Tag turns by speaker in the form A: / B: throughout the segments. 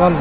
A: बहुत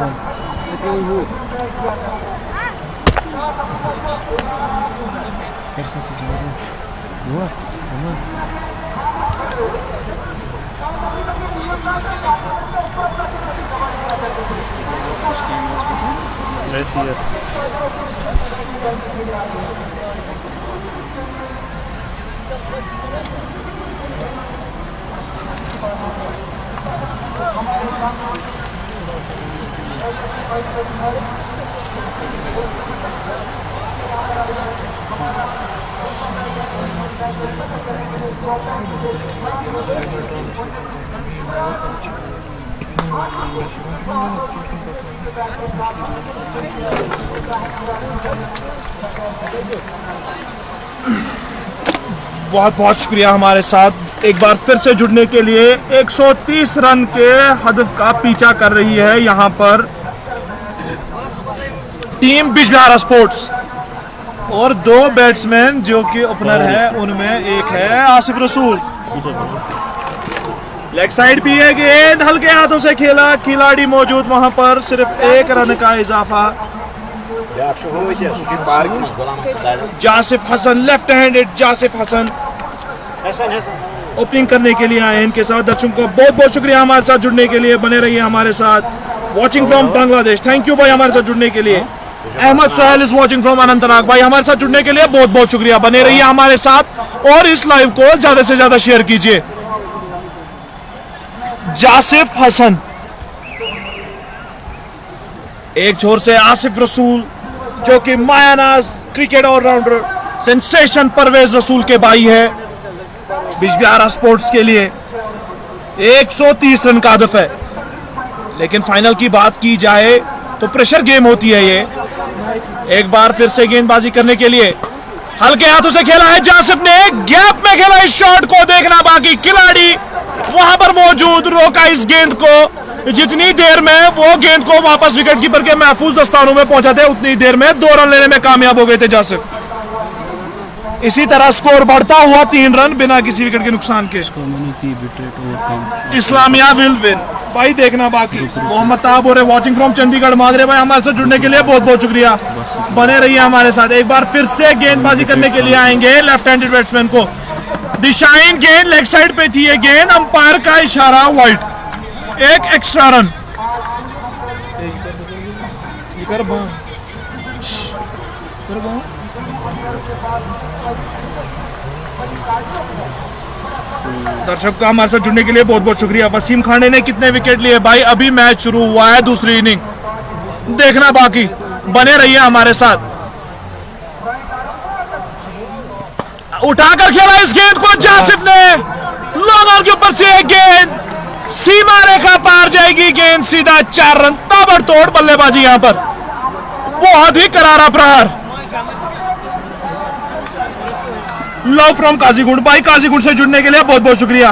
A: बहुत शुक्रिया हमारे साथ एक बार फिर से जुड़ने के लिए। 130 रन के हदफ का पीछा कर रही है यहाँ पर टीम बिजबिहारा स्पोर्ट्स, और दो बैट्समैन जो कि ओपनर है उनमें एक है आसिफ रसूल। लेग साइड भी है, गेंद हल्के हाथों से खेला, खिलाड़ी मौजूद वहां पर, सिर्फ एक रन का इजाफा। Jasif Hasan left handed, Jasif Hasan opening करने के लिए आए। इनके साथ दर्शकों को बहुत बहुत शुक्रिया हमारे साथ जुड़ने के लिए, बने रहिए हमारे साथ। Watching from Bangladesh, thank you भाई हमारे साथ जुड़ने के लिए। अहमद साहिल इज वॉचिंग फ्रॉम अनंतनाग, भाई हमारे साथ जुड़ने के लिए बहुत बहुत शुक्रिया, बने रहिए हमारे साथ और इस लाइव को ज्यादा से ज्यादा शेयर कीजिए। जासिफ हसन, एक छोर से आसिफ रसूल जो कि मायानाज क्रिकेट ऑलराउंडर सेंसेशन परवेज रसूल के भाई है। बिजबिहारा स्पोर्ट्स के लिए 130 रन का हदफ है, लेकिन फाइनल की बात की जाए तो प्रेशर गेम होती है ये। एक बार फिर से गेंदबाजी करने के लिए हल्के हाथों से खेला है जासिफ ने, गैप में खेला इस शॉट को, देखना बाकी। खिलाड़ी वहां पर मौजूद, रोका इस गेंद को। जितनी देर में वो गेंद को वापस विकेट कीपर के महफूज दस्तानों में पहुंचाते उतनी देर में 2 रन लेने में कामयाब हो गए थे जासिफ। इसी तरह स्कोर बढ़ता हुआ 3 रन बिना किसी विकेट के नुकसान के। इस्लामिया विल विन, भाई देखना बाकी। मोहम्मद ताब हो रहे वॉचिंग फ्रॉम चंडीगढ़, मादरे भाई हमारे साथ जुड़ने के लिए बहुत बहुत शुक्रिया, बने रहिए हमारे साथ। एक बार फिर से गेंदबाजी करने के लिए आएंगे लेफ्ट हैंडेड बैट्समैन को। दिशाइन गेंद लेग साइड पे थी, ये गेंद अंपायर का इशारा वाइड, एक एक्स्ट्रा रन। दर्शक का हमारे साथ जुड़ने के लिए बहुत बहुत शुक्रिया। वसीम खाने ने कितने विकेट लिए भाई, अभी मैच शुरू हुआ है, दूसरी इनिंग, देखना बाकी, बने रहिए हमारे साथ। उठाकर खेला इस गेंद को जासिफ ने, लॉन्ग ऑन के ऊपर से एक गेंद सीमा रेखा पार जाएगी, गेंद सीधा 4 रन। ताबड़तोड़ बल्लेबाजी यहां पर, बहुत ही करारा प्रहार। लव फ्रॉम काजीगुंड, भाई काजीगुंड से जुड़ने के लिए बहुत बहुत शुक्रिया,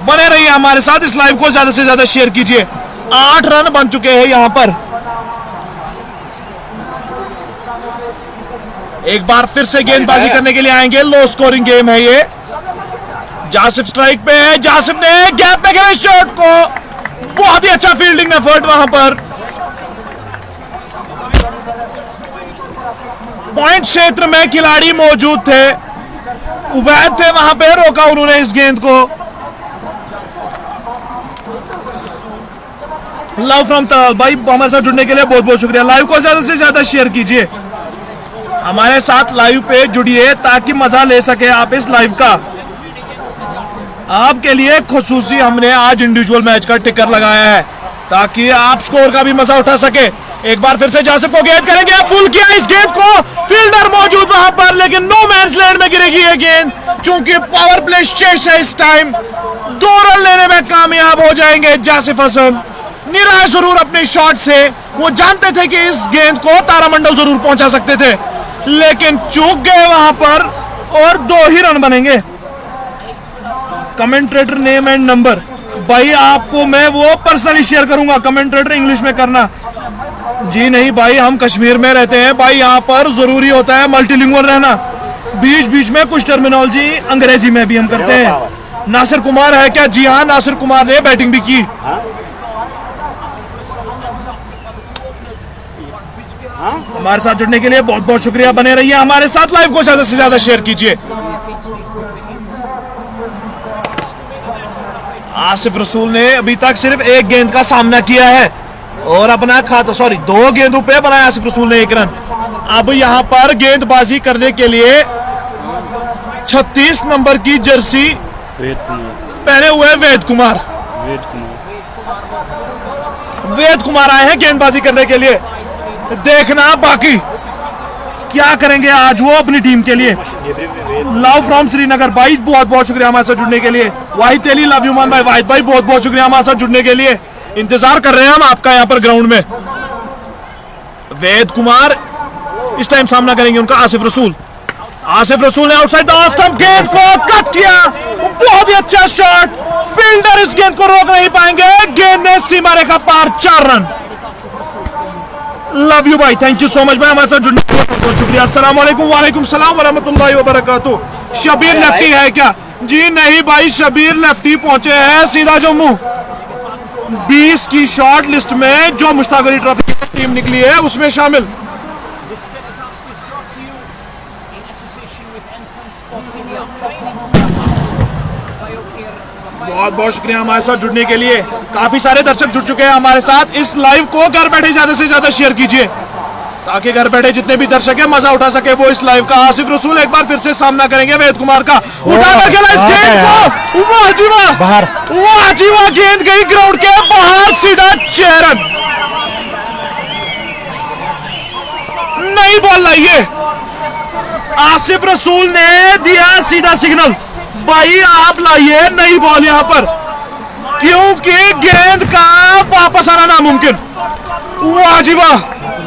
A: बने रहिए हमारे साथ। इस लाइव को ज्यादा से ज्यादा शेयर कीजिए। 8 रन बन चुके हैं यहां पर। एक बार फिर से गेंदबाजी करने के लिए आएंगे, लो स्कोरिंग गेम है ये। जासिफ स्ट्राइक पे है, जासिफ ने गैप में खेला शॉट को, बहुत ही अच्छा फील्डिंग एफर्ट वहां पर। पॉइंट क्षेत्र में खिलाड़ी मौजूद थे, उबैद थे वहां पे, रोका उन्होंने इस गेंद को। लव फ्रॉम तल, भाई हमारे साथ जुड़ने के लिए बहुत बहुत शुक्रिया। लाइव को ज्यादा से ज्यादा शेयर कीजिए, हमारे साथ लाइव पे जुड़िए ताकि मजा ले सके आप इस लाइव का। आपके लिए खुसूसी हमने आज इंडिविजुअल मैच का टिकर लगाया है ताकि आप स्कोर का भी मजा उठा सके। एक बार फिर से जासिफ को गेंद करेंगे, पुल किया इस गेंद को, फील्डर मौजूद वहां पर, लेकिन नो मैंस लैंड में गिरेगी ये गेंद, चूंकि पावर प्ले शेष है इस टाइम। 2 रन लेने में कामयाब हो जाएंगे जासिफ हसन। निराश जरूर अपने शॉट से, वो जानते थे कि इस गेंद को तारामंडल जरूर पहुंचा सकते थे, लेकिन चूक गए वहां पर और 2 ही रन बनेंगे। कमेंट्रेटर नेम एंड नंबर, भाई आपको मैं वो पर्सनली शेयर करूंगा, कमेंट्रेटर इंग्लिश में करना। जी नहीं भाई, हम कश्मीर में रहते हैं भाई, यहाँ पर जरूरी होता है मल्टीलिंगुअल रहना, बीच बीच में कुछ टर्मिनोलॉजी अंग्रेजी में भी हम करते हैं। नासिर कुमार है क्या? जी हाँ, नासिर कुमार ने बैटिंग भी की। हमारे साथ जुड़ने के लिए बहुत बहुत शुक्रिया। बने रहिए हमारे साथ, लाइव को ज्यादा से ज्यादा शेयर कीजिए। आसिफ रसूल ने अभी तक सिर्फ एक गेंद का सामना किया है और अपना खाता 2 गेंदों पे बनाया आसिफ रसूल ने 1 रन। अब यहां पर गेंदबाजी करने के लिए 36 नंबर की जर्सी पहने हुए वेद कुमार आए हैं गेंदबाजी करने के लिए। देखना बाकी क्या करेंगे आज वो अपनी टीम के लिए। लव फ्रॉम श्रीनगर भाई, बहुत बहुत शुक्रिया हमारे साथ जुड़ने के लिए। वाहिद तेली, लव यू मान भाई। वाहिद भाई बहुत बहुत शुक्रिया हमारे साथ जुड़ने के लिए। इंतजार कर रहे हैं हम आपका यहाँ पर ग्राउंड में। वेद कुमार इस टाइम सामना करेंगे उनका आसिफ रसूल। आसिफ रसूल ने आउटसाइड द ऑफ स्टंप गेंद को कट किया, बहुत ही अच्छा शॉट। फील्डर इस गेंद को रोक नहीं पाएंगे, गेंद ने सीमा रेखा पार, 4 रन। लव यू भाई, थैंक यू सो मच भाई हमारे साथ जुड़ने के लिए, बहुत शुक्रिया। अस्सलाम वालेकुम। वालेकुम सलाम वरहमतुल्लाहि वबरकातुहू। शबीर लेफ्टी है क्या? जी नहीं भाई, शबीर लेफ्टी पहुंचे हैं सीधा जम्मू। 20 की शॉर्ट लिस्ट में जो मुश्ताक अली ट्रॉफी की टीम निकली है उसमें शामिल। बहुत बहुत शुक्रिया हमारे साथ जुड़ने के लिए। काफी सारे दर्शक जुड़ चुके हैं हमारे साथ। इस लाइव को घर बैठे ज्यादा से ज्यादा शेयर कीजिए ताकि घर बैठे जितने भी दर्शक है मजा उठा सके वो इस लाइव का। आसिफ रसूल एक बार फिर से सामना करेंगे वेद कुमार का। उठा कर खेला इस गेंद को, वाह जी वाह, वाह जी वाह, गेंद गई ग्राउंड के बाहर, सीधा 6 रन। नहीं बॉल लाइए, आसिफ रसूल ने दिया सीधा सिग्नल, भाई आप लाइए नई बॉल यहां पर, क्योंकि गेंद का वापस आना नामुमकिन। वाह जी वाह,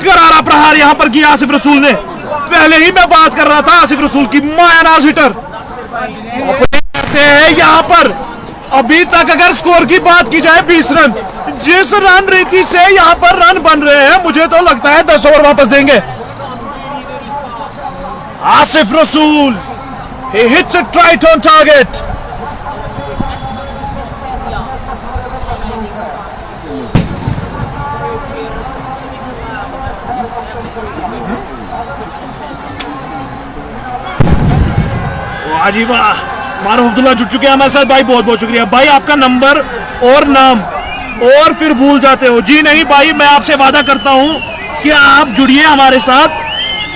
A: करारा प्रहार यहां पर किया आसिफ रसूल ने। पहले ही मैं बात कर रहा था आसिफ रसूल की, मायानाज हिटर करते हैं यहां पर। अभी तक अगर स्कोर की बात की जाए 20 रन, जिस रन रीति से यहां पर रन बन रहे हैं मुझे तो लगता है 10 ओवर वापस देंगे। आसिफ रसूल, he hits it right on target. वाह जी वाह, मारूफ अब्दुल्ला जुड़ चुके हैं हमारे साथ भाई, बहुत बहुत शुक्रिया भाई। आपका नंबर और नाम और फिर भूल जाते हो। जी नहीं भाई, मैं आपसे वादा करता हूं कि आप जुड़िए हमारे साथ,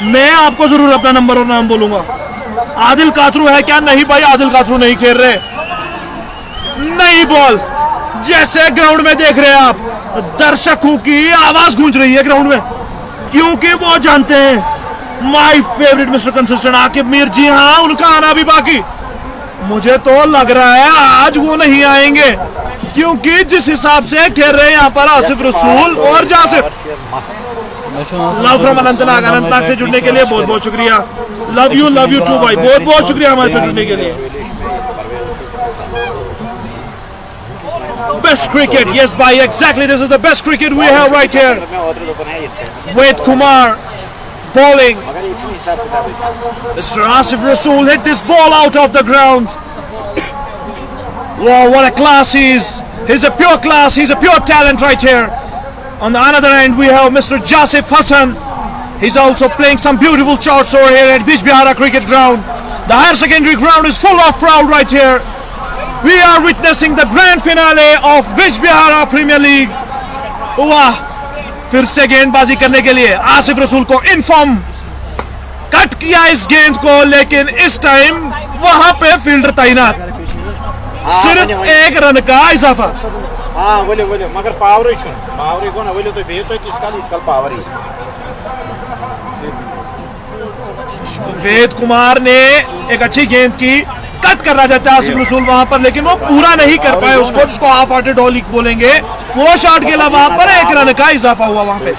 A: मैं आपको जरूर अपना नंबर और नाम बोलूंगा। आदिल कातरू है क्या? नहीं भाई, आदिल कातरू नहीं खेल रहे। नई बॉल, जैसे ग्राउंड में देख रहे हैं आप, दर्शकों की आवाज गूंज रही है ग्राउंड में, क्योंकि वो जानते हैं my favourite mister consistent Aqib Mir. जी हाँ, उनका आना भी बाकी। मुझे तो लग रहा है आज वो नहीं आएंगे, क्योंकि जिस हिसाब से खेल रहे हैं यहाँ पर आसिफ रसूल और जासिफ। लव फ्रॉम अनंतनाग से जुड़ने के लिए बहुत बहुत शुक्रिया। लव यू टू भाई, बहुत बहुत शुक्रिया हमारे साथ जुड़ने के लिए। बेस्ट क्रिकेट, यस भाई, exactly this is the best cricket we have right here. Ved Kumar bowling. Mr. Asif Rasool hit this ball out of the ground. Wow, what a class he is. He's a pure class, he's a pure talent right here. On the other end we have Mr. Jasif Hassan. He's also playing some beautiful shots over here at Bijbihara Cricket Ground. The higher secondary ground is full of crowd right here. We are witnessing the grand finale of Bijbihara Premier League. वाह, फिर से गेंदबाजी करने के लिए आसिफ रसूल को inform cut किया इस गेंद को, लेकिन इस टाइम वहां पे फील्डर तैनात, सिर्फ 1 रन का इजाफा।
B: मगर पावर को ना तो इसका पावर।
A: वेद कुमार ने एक अच्छी गेंद की, कट करना चाहता है आसिफ रसूल वहां पर, लेकिन वो पूरा नहीं कर पाए उसको, जिसको हाफ हार्टेड ऑल बोलेंगे। वो शॉट खेला वहां पर, 1 रन का इजाफा हुआ वहां पे।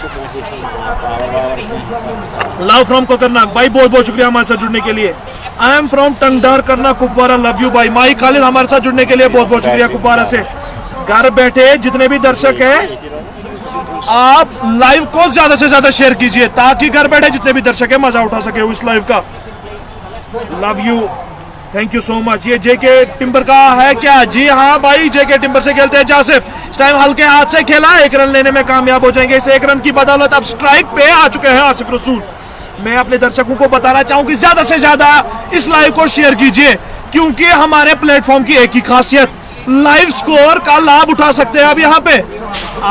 A: लव फ्रॉम कोकरनाग भाई, बहुत बहुत शुक्रिया हमारे साथ जुड़ने के लिए। आई एम फ्रॉम टंगडार करना कुपवारा, लव यू भाई। माई खालिद हमारे साथ जुड़ने के लिए बहुत बहुत शुक्रिया कुपवारा से। घर बैठे जितने भी दर्शक हैं आप लाइव को ज्यादा से ज्यादा शेयर कीजिए ताकि घर बैठे जितने भी दर्शक हैं मजा उठा सके इस लाइव का। Love you, thank you so much. ये जेके टिम्बर का है क्या? जी हाँ भाई, जेके टिम्बर से खेलते हैं जासिफ। इस टाइम हल्के हाथ से खेला, 1 रन लेने में कामयाब हो जाएंगे। इस 1 रन की बदौलत अब स्ट्राइक पे आ चुके हैं आसिफ रसूल। मैं अपने दर्शकों को बताना चाहूँ कि ज्यादा से ज्यादा इस लाइव को शेयर कीजिए, क्योंकि हमारे प्लेटफॉर्म की एक ही खासियत, लाइव स्कोर का लाभ उठा सकते हैं। अब यहाँ पे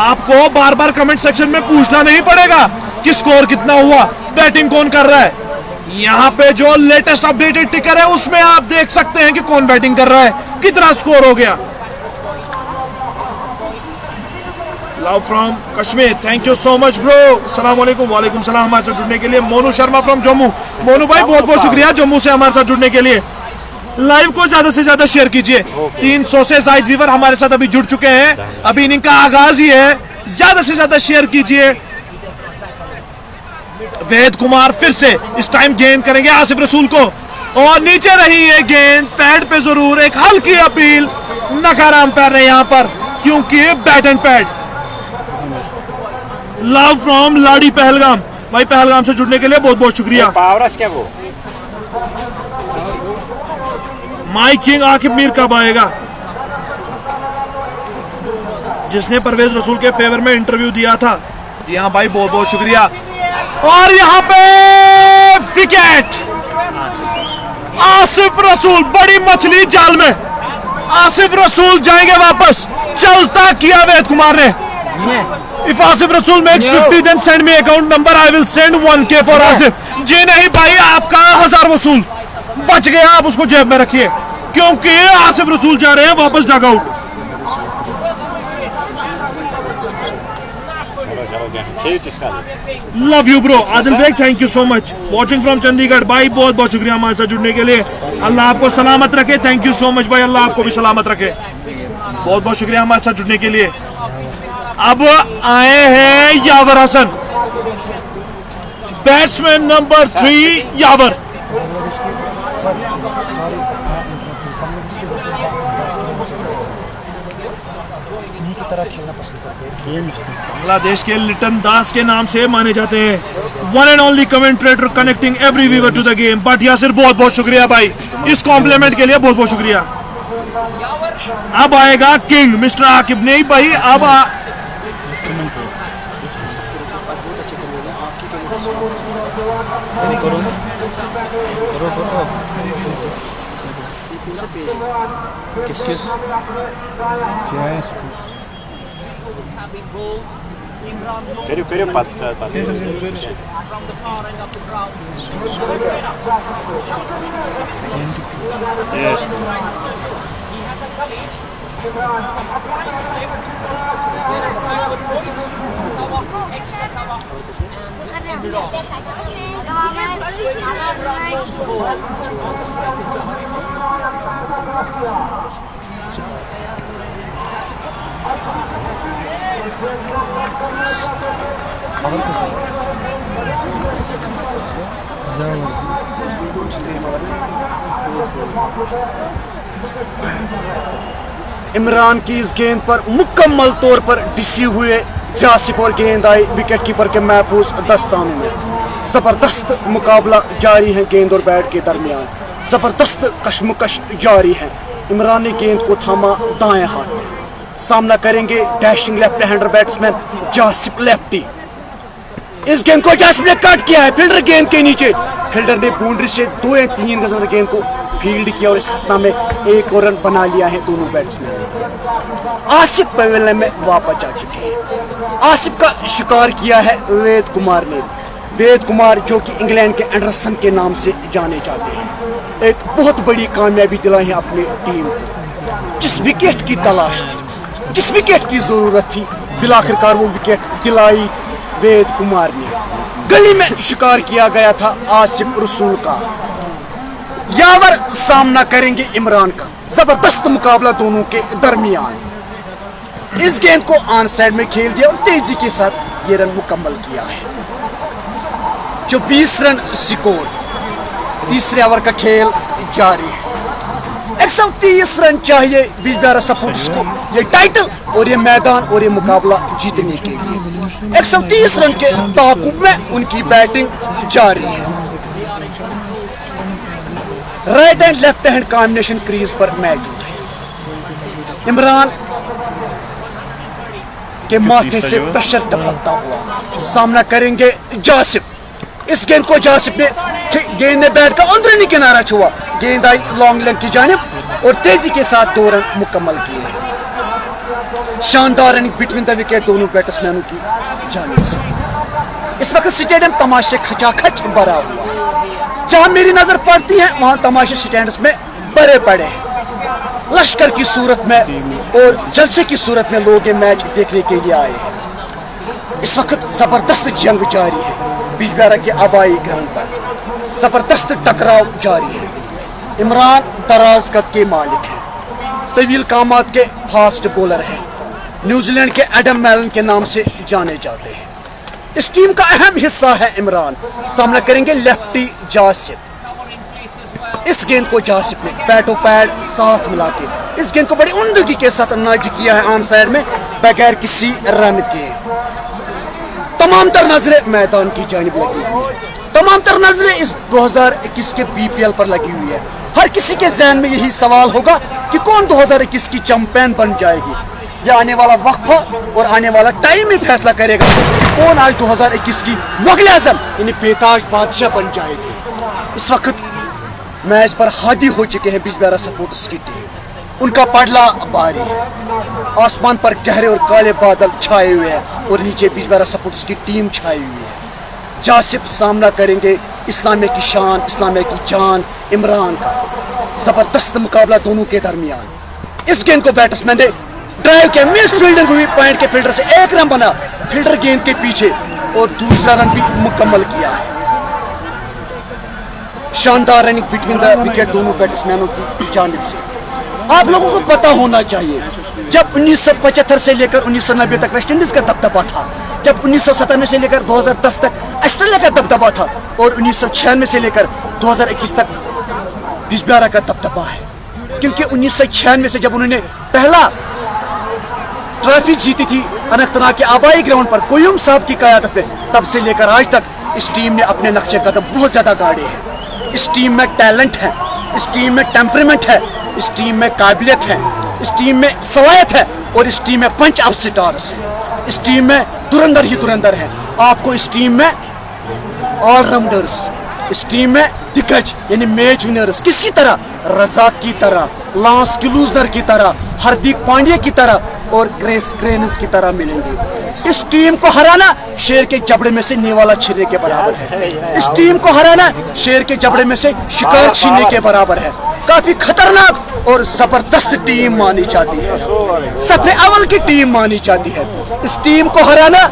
A: आपको बार बार कमेंट सेक्शन में पूछना नहीं पड़ेगा कि स्कोर कितना हुआ, बैटिंग कौन कर रहा है। यहाँ पे जो लेटेस्ट अपडेटेड टिकर है उसमें आप देख सकते हैं कि कौन बैटिंग कर रहा है, कितना स्कोर हो गया। Love from Kashmir, thank you so much bro. सलाम वालेकुम। वालेकुम सलाम। हमारे साथ जुड़ने के लिए मोनू शर्मा फ्रॉम जम्मू। मोनू भाई बहुत बहुत शुक्रिया जम्मू से हमारे साथ जुड़ने के लिए। लाइव को ज्यादा से ज्यादा शेयर कीजिए। 300 से ज्यादा व्यूअर हमारे साथ अभी जुड़ चुके हैं। अभी इनिंग का आगाज ही है, ज्यादा से ज्यादा शेयर कीजिए। वेद कुमार फिर से इस टाइम गेंद करेंगे आसिफ रसूल को, और नीचे रही है गेंद, पैड पे जरूर एक हल्की अपील, नकारा अंपायर ने यहां पर, क्योंकि bat and pad. Love from लाड़ी पहलगाम, भाई पहलगाम से जुड़ने के लिए बहुत बहुत शुक्रिया।
B: पावरस क्या वो
A: माई किंग आकिब मीर कब आएगा, जिसने परवेज रसूल के फेवर में इंटरव्यू दिया था। जी हाँ भाई, बहुत बहुत शुक्रिया। और यहाँ पे विकेट, आसिफ रसूल, बड़ी मछली जाल में। आसिफ रसूल जाएंगे वापस, चलता किया वेद कुमार ने। If Asif Rasool makes 50, then send me account number. I will send 1K for Asif. जी नहीं भाई, आपका 1000 वसूल बच गया, आप उसको जेब में रखिए, क्योंकि आसिफ रसूल जा रहे हैं वापस dugout. Love you bro. Adil Baig, thank you so much. Watching from Chandigarh भाई, बहुत बहुत शुक्रिया हमारे साथ जुड़ने के लिए। अल्लाह आपको सलामत रखे। थैंक यू सो मच भाई, अल्लाह आपको भी सलामत रखे। बहुत बहुत शुक्रिया हमारे साथ जुड़ने के लिए। अब आए हैं यावर हसन, बैट्समैन नंबर 3 यावर। बांग्लादेश के लिटन दास के नाम से माने जाते हैं, one and only commentator connecting every viewer to the game. But Yasir, बहुत बहुत शुक्रिया भाई, इस कॉम्प्लीमेंट के लिए बहुत बहुत शुक्रिया। अब आएगा किंग मिस्टर आकिब। नहीं भाई, अब
B: करियो
C: इमरान की इस गेंद पर मुकम्मल तौर पर डिसी हुए जासिफ और गेंद आई विकेट कीपर के महफूज दस्तानों में। जबरदस्त मुकाबला जारी है गेंद और बैट के दरमियान, जबरदस्त कशमकश जारी है। इमरान ने गेंद को थामा दाएं हाथ में, सामना करेंगे dashing left hander batsman Jasif lefty. इस गेंद को जासिफ ने कट किया है, फील्डर गेंद के नीचे, फील्डर ने बाउंड्री से 2 या 3 गज गेंद को फील्ड किया और इस हसना में 1 और रन बना लिया है दोनों बैट्समैन। आसिफ पवेलियन में वापस जा चुके हैं। आसिफ का शिकार किया है वेद कुमार ने। वेद कुमार जो कि इंग्लैंड के एंडरसन के नाम से जाने जाते हैं, एक बहुत बड़ी कामयाबी दिलाई है अपनी टीम को। जिस विकेट की तलाश थी, जिस विकेट की जरूरत थी, बिलाखिरकार वो विकेट दिलाई वेद कुमार ने। गली में शिकार किया गया था आसिफ रसूल का। यावर सामना करेंगे इमरान का। जबरदस्त मुकाबला दोनों के दरमियान। इस गेंद को ऑन साइड में खेल दिया और तेजी के साथ ये रन मुकम्मल किया है, जो 20 रन स्कोर। तीसरे ओवर का खेल जारी है। 130 रन चाहिए 20 सपोर्ट्स को ये टाइटल और ये मैदान और ये मुकाबला जीतने के लिए। 130 रन के ताकुब में उनकी बैटिंग जारी है। Right and left hand combination crease पर मौजूद है। इमरान के माथे से प्रेशर टपकता हुआ सामना करेंगे जासिफ। इस गेंद को जासिफ ने गेंद ने बैट का अंदरूनी किनारा छुआ, गेंद आई लॉन्ग लेंथ की जानिब और तेजी के साथ 2 रन मुकम्मल किए। शानदार रनिंग बिटवीन द विकेट दोनों बैट्समैनों की जानिब से। इस वक्त स्टेडियम तमाशे खचाखच भरा हुआ, जहां मेरी नजर पड़ती है वहां तमाशे स्टैंड्स में भरे पड़े हैं। लश्कर की सूरत में और जलसे की सूरत में लोग ये मैच देखने के लिए आए हैं। इस वक्त जबरदस्त जंग जारी है बिजबिहारा के आबाई ग्राउंड पर, जबरदस्त टकराव जारी है। इमरान दराज कद के मालिक है, तवील कामात के फास्ट बॉलर है, न्यूजीलैंड के एडम मैलन के नाम से जाने जाते हैं। इस टीम का अहम हिस्सा है इमरान। सामना करेंगे लेफ्टी जासिफ। इस गेंद को जासिफ ने बैटो पैड साथ मिला के इस गेंद को बड़ी उम्दगी के साथ नाज किया है ऑन साइड में बगैर किसी रन के। तमाम तर नजरें मैदान की जानिब लगी हुई है, तमाम तर नजरें इस 2021 के बीपीएल पर लगी हुई है। हर किसी के जहन में यही सवाल होगा कि कौन 2021 की चैंपियन बन जाएगी। यह आने वाला वक्फा और आने वाला टाइम ही फैसला करेगा कि कौन आज 2021 की मुगल आजम यानी बेताज बादशाह बन जाएगी। इस वक्त मैच पर हादी हो चुके हैं बिजबिहारा सपोर्टर्स की टीम। उनका पड़ला बारी है, आसमान पर गहरे और काले बादल छाए हुए हैं और नीचे बिजबिहारा सपोर्टर्स की टीम छाई हुई है। जासिफ सामना करेंगे इस्लामिया की शान, इस्लामिया की जान इमरान का। जबरदस्त मुकाबला दोनों के दरमियान। इस गेंद को बैट्समैन ने ड्राइव के मिस फील्डिंग हुई, पॉइंट के फील्डर से 1 रन बना, फील्डर गेंद के पीछे और दूसरा रन भी मुकम्मल किया है। शानदार रनिंग बिटवीन द विकेट दोनों बैट्समैनों की जानिब से। आप लोगों को पता होना चाहिए जब 1975 से लेकर 1990 तक वेस्ट इंडीज का दबदबा था, जब 1997 से लेकर 2010 तक ऑस्ट्रेलिया का दबदबा था और 1996 से लेकर 2021 तक बिजबिहारा का दबदबा है। क्योंकि 1996 से जब उन्होंने पहला ट्रॉफी जीती थी अनंतनाग के आबाई ग्राउंड पर कोयूम साहब की क़यादत में, तब से लेकर आज तक इस टीम ने अपने नक्शे कदम बहुत ज्यादा गाड़े हैं। इस टीम में टैलेंट है, इस टीम में टेम्परामेंट है, इस टीम में काबिलियत है, इस टीम में सवायत है और इस टीम में पंच ऑफ स्टार्स है। इस टीम में धुरंधर ही धुरंधर है। आपको इस टीम में ऑलराउंडर्स, इस टीम में दिग्गज यानी मैच विनर्स किसकी तरह, रजाक की तरह, लांस क्लूजनर की तरह, हार्दिक पांड्या की तरह और ग्रेस क्रेनस की तरह मिलेंगे। इस टीम को हराना शेर के जबड़े में से नेवाला छीनने के बराबर है। इस टीम को हराना शेर के जबड़े में से शिकार छीनने के बराबर है। काफी खतरनाक और जबरदस्त टीम मानी जाती है, सबसे अव्वल की टीम मानी जाती है। इस टीम को हराना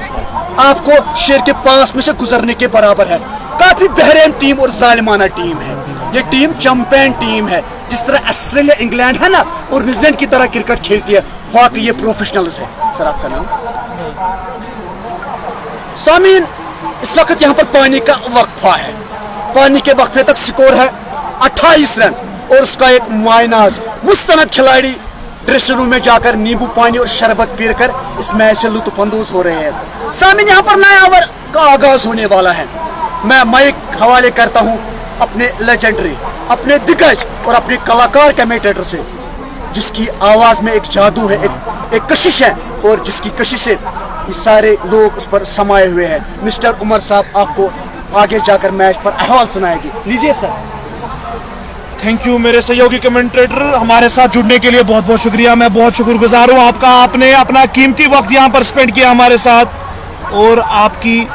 C: आपको शेर के पास में से गुजरने के बराबर है। काफी बेहतरीन टीम और जालिमाना टीम है। ये टीम चैंपियन टीम है। जिस तरह ऑस्ट्रेलिया इंग्लैंड है ना और न्यूजीलैंड की तरह क्रिकेट खेलती है, वाकई ये प्रोफेशनल्स है। सर आपका नाम? सामीन, इस वक्त यहाँ पर पानी का वक्फा है। पानी के वक्फे तक स्कोर है 28 रन और उसका एक मायनाज मुस्तनद खिलाड़ी ड्रेसिंग रूम में जाकर नींबू पानी और शरबत पीकर इस मैच से लुत्फानंदोज हो रहे हैं। सामीन, यहाँ पर नया ओवर का आगाज होने वाला है। मैं माइक हवाले करता हूँ अपने लेजेंडरी, अपने दिग्गज और अपने कलाकार कमेंटेटर से, जिसकी आवाज में एक जादू है, एक कशिश है और जिसकी कशिश से ये सारे लोग उस पर समाये हुए हैं। मिस्टर उमर साहब आपको आगे जाकर मैच पर अहवाल सुनाएंगे। लीजिए सर।
A: थैंक यू मेरे सहयोगी कमेंटेटर, हमारे साथ जुड़ने के लिए बहुत बहुत शुक्रिया। मैं बहुत शुक्रगुजार हूँ आपका, आपने अपना कीमती वक्त यहाँ पर स्पेंड किया हमारे साथ और आपकी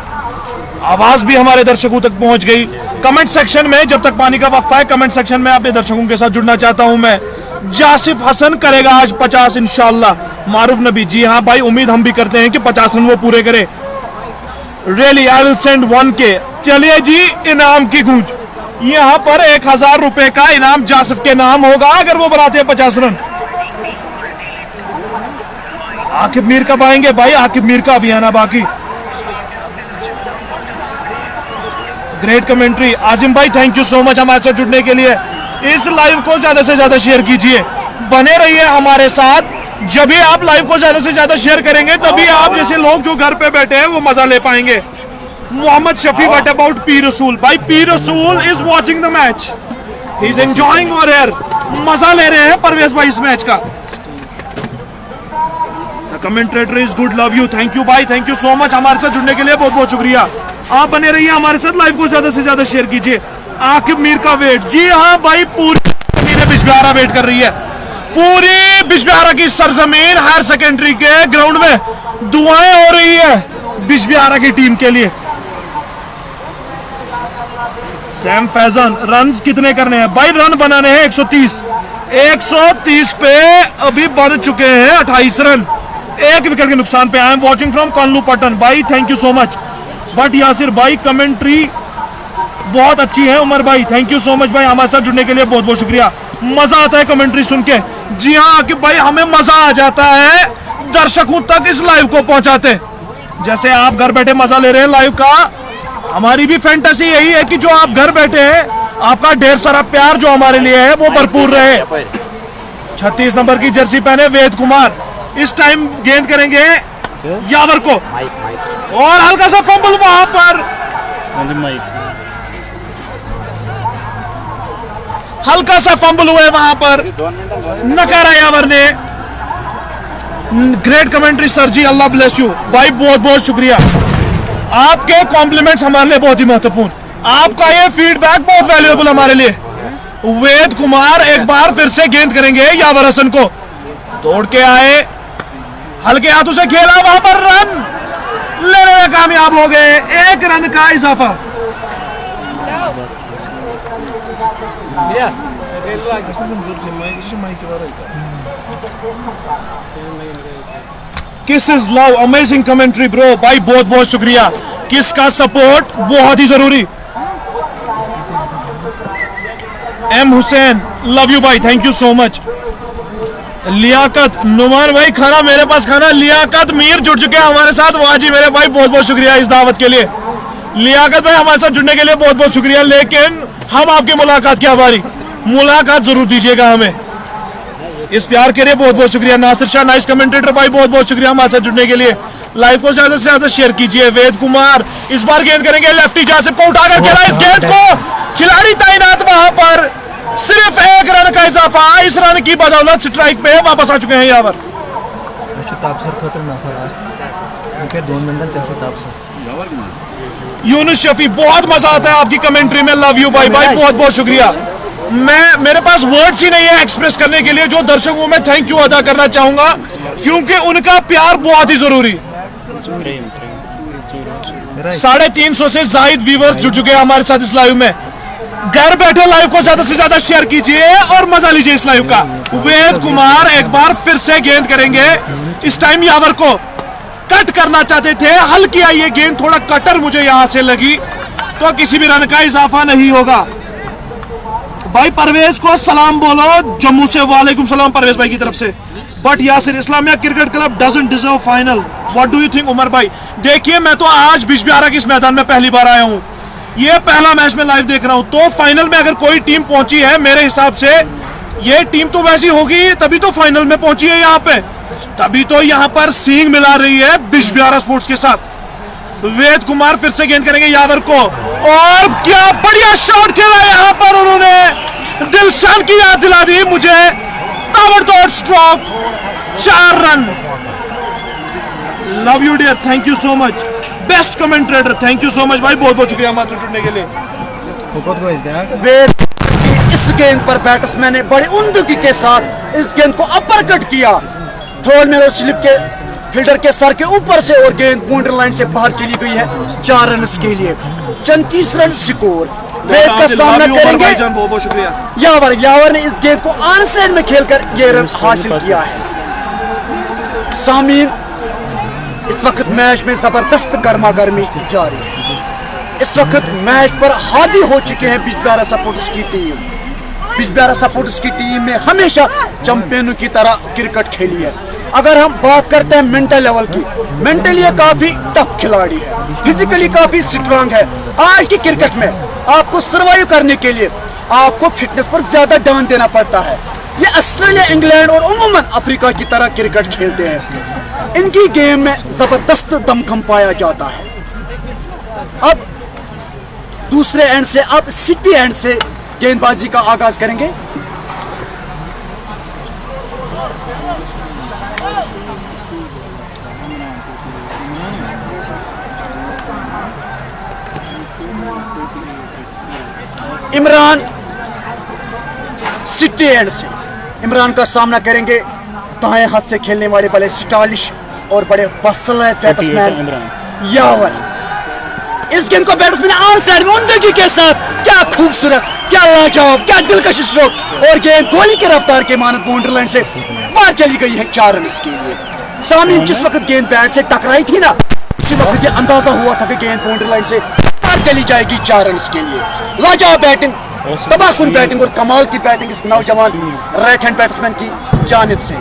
A: आवाज भी हमारे दर्शकों तक पहुंच गई। कमेंट सेक्शन में, जब तक पानी का वक्फा है, कमेंट सेक्शन में अपने दर्शकों के साथ जुड़ना चाहता हूं मैं। जासिफ हसन करेगा आज 50 इंशाल्लाह। मारूफ नबी, जी हाँ भाई, उम्मीद हम भी करते हैं कि 50 रन वो पूरे करे। Really I will send 1K। चलिए जी, इनाम की गूंज। यहाँ पर 1000 रुपए का इनाम जासिफ के नाम होगा अगर वो बनाते हैं 50 रन। आकिब मीर कब आएंगे भाई? आकिब मीर का अभी आना बाकी। ग्रेट कमेंट्री आजिम भाई, थैंक यू सो मच हमारे साथ जुड़ने के लिए। इस लाइव को ज्यादा से ज्यादा शेयर कीजिए, बने रहिए हमारे साथ। जब भी आप लाइव को ज्यादा से ज्यादा शेयर करेंगे तभी आप जैसे लोग जो घर पे बैठे हैं वो मजा ले पाएंगे। Mohammad Shafi, what about P Rasool? भाई P Rasool is watching the match. He is enjoying over here, मजा ले रहे हैं परवेज भाई इस मैच का। Commentator is good, love you, thank you भाई, थैंक यू सो मच। हमारे साथ जुड़ने के लिए बहुत बहुत शुक्रिया। आप बने रहिए हमारे साथ, लाइव को ज्यादा से ज्यादा शेयर कीजिए। आकिब मीर का वेट, जी हाँ भाई, पूरी बिजबिहारा वेट कर रही है। पूरी बिजबिहारा की सरजमीन हायर सेकेंडरी के ग्राउंड में दुआएं हो रही है बिजबिहारा की टीम के लिए। सैम फैजन, रन कितने करने हैं भाई? रन बनाने हैं 130। 130 पे अभी बन चुके हैं 28 रन, 1 विकेट के नुकसान पे। आई एम वॉचिंग फ्रॉम कानलू पटन भाई, thank you so much. But Yasir भाई कमेंट्री बहुत अच्छी है। उमर भाई थैंक यू सो मच भाई, हमारे साथ जुड़ने के लिए बहुत बहुत शुक्रिया। मजा आता है कमेंट्री सुन के। जी हाँ आकिब भाई, हमें मजा आ जाता है दर्शकों तक इस लाइव को पहुंचाते। जैसे आप घर बैठे मजा ले रहे हैं लाइव का, हमारी भी फैंटेसी यही है कि जो आप घर बैठे हैं, आपका ढेर सारा प्यार जो हमारे लिए है वो भरपूर रहे। 36 नंबर की जर्सी पहने वेद कुमार इस टाइम गेंद करेंगे यावर को, और हल्का सा फंबल वहां पर, हल्का सा फंबल हुए वहां पर, नकारा यावर ने। Great commentary sir ji, Allah bless you भाई, बहुत बहुत शुक्रिया। आपके कॉम्प्लीमेंट्स हमारे लिए बहुत ही महत्वपूर्ण, आपका ये फीडबैक बहुत वैल्यूएबल हमारे लिए। वेद कुमार एक बार फिर से गेंद करेंगे यावर हसन को, दौड़ के आए, हल्के हाथों से खेला, वहां पर रन लेने में कामयाब हो गए। 1 रन का इजाफा। किस is love, amazing commentary bro भाई, बहुत बहुत शुक्रिया। किस का सपोर्ट बहुत ही जरूरी। एम हुसैन, लव यू भाई, thank you so much. Liaquat, Numan भाई खाना मेरे पास खाना। लियाकत मीर जुड़ चुके हैं हमारे साथ, वाह जी मेरे भाई, बहुत बहुत शुक्रिया इस दावत के लिए। लियाकत भाई हमारे साथ जुड़ने के लिए बहुत बहुत शुक्रिया, लेकिन हम आपकी मुलाकात की आभारी, मुलाकात जरूर दीजिएगा हमें। इस प्यार के लिए बहुत बहुत शुक्रिया। नासिर शाह, नाइस कमेंटेटर भाई, बहुत बहुत शुक्रिया हमारे साथ जुड़ने के लिए। लाइव को ज्यादा से ज्यादा शेयर कीजिए। वेद कुमार इस बार गेंद करेंगे, लेफ्टी जासिब को उठाकर खेला इस गेंद को, खिलाड़ी तैनात वहां पर, सिर्फ 1 रन का इजाफा। इस रन की बदौलत स्ट्राइक पे वापस आ चुके हैं यावर। यूनुस शफी, बहुत मजा आता है आपकी कमेंट्री में, लव यू भाई, भाई बहुत बहुत शुक्रिया। मेरे पास वर्ड्स ही नहीं है एक्सप्रेस करने के लिए, जो दर्शकों में थैंक यू अदा करना चाहूंगा, क्योंकि उनका प्यार बहुत ही जरूरी। 350 से जायद व्यूअर्स जुड़ चुके हैं हमारे साथ इस लाइव में। घर बैठे लाइव को ज्यादा से ज्यादा शेयर कीजिए और मजा लीजिए इस लाइव का। वेद कुमार एक बार फिर से गेंद करेंगे, इस टाइम यावर को कट करना चाहते थे, हल्की आई ये गेंद, थोड़ा कटर मुझे यहां से लगी, तो किसी भी रन का इजाफा नहीं होगा। भाई परवेज को सलाम बोलो जम्मू से, वालेकुम सलाम परवेज भाई की तरफ से। But Yasir, Islamia cricket club doesn't deserve final, what do you think Umar भाई? देखिए मैं तो आज बिजबिहारा के इस मैदान में पहली बार आया हूं, ये पहला मैच में लाइव देख रहा हूं, तो फाइनल में अगर कोई टीम पहुंची है, मेरे हिसाब से ये टीम तो वैसी होगी तभी तो फाइनल में पहुंची है यहाँ पे, तभी तो यहाँ पर सींग मिला रही है बिजबिहारा स्पोर्ट्स के साथ। वेद कुमार फिर से गेंद करेंगे यावर को, और क्या बढ़िया शॉट खेला यहाँ पर उन्होंने, दिलशान की याद दिला दी मुझे, ताबड़तोड़ स्ट्रोक, 4 रन। Love you dear, thank you so much. Best commentator, thank you so much भाई, बहुत बहुत शुक्रिया हमारे साथ जुड़ने के लिए।
C: वेद की इस गेंद पर बैट्समैन ने बड़ी उम्दगी के साथ इस गेंद को अपर कट किया, थोड़ में स्लिप के फील्डर के सर के ऊपर से, और गेंद बाउंड्री लाइन से बाहर चली गई है 4 रन के लिए। 34 रन स्कोर। वेद का सामना करेंगे
A: बहुत बहुत शुक्रिया।
C: यावर ने इस गेंद को ऑन साइड में खेलकर ये रन हासिल किया है। सामीन, इस वक्त मैच में जबरदस्त गर्मा गर्मी जारी है। इस वक्त मैच पर हावी हो चुके हैं बिजबिहारा सपोर्टर्स की टीम। बिजबिहारा सपोर्टर्स की टीम ने हमेशा चैंपियनों की तरह क्रिकेट खेली है। अगर हम बात करते हैं मेंटल लेवल की, मेंटली ये काफी टफ खिलाड़ी है, फिजिकली काफी स्ट्रांग है। आज की क्रिकेट में आपको सर्वाइव करने के लिए आपको फिटनेस पर ज्यादा ध्यान देना पड़ता है। ये ऑस्ट्रेलिया, इंग्लैंड और उमूमन अफ्रीका की तरह क्रिकेट खेलते हैं। इनकी गेम में जबरदस्त दमखम पाया जाता है। अब दूसरे एंड से, अब सिटी एंड से गेंदबाजी का आगाज करेंगे। इमरान सिटी एंड से इमरान का सामना करेंगे दाएं हाथ से खेलने वाले बड़े स्टाइलिश और बड़े बसलैत बैट्समैन यावर। इस गेंद को बैट्समैन ऑन साइड में उम्दगी के साथ, क्या खूबसूरत, क्या लाजवाब, क्या दिलकश स्ट्रोक, और गेंद गोली की रफ्तार के मानद बाउंड्री लाइन से बाहर चली गई है 4 रन के लिए। सामने जिस वक्त गेंद बैट से टकराई थी ना, उसी वक्त ये अंदाजा हुआ था कि गेंद बाउंड्री लाइन से बाहर चली जाएगी 4 रन के लिए। लाजवाब बैटिंग, तबाहकुन बैटिंग और कमाल की बैटिंग इस नौजवान राइट हैंड बैट्समैन की जानिब से।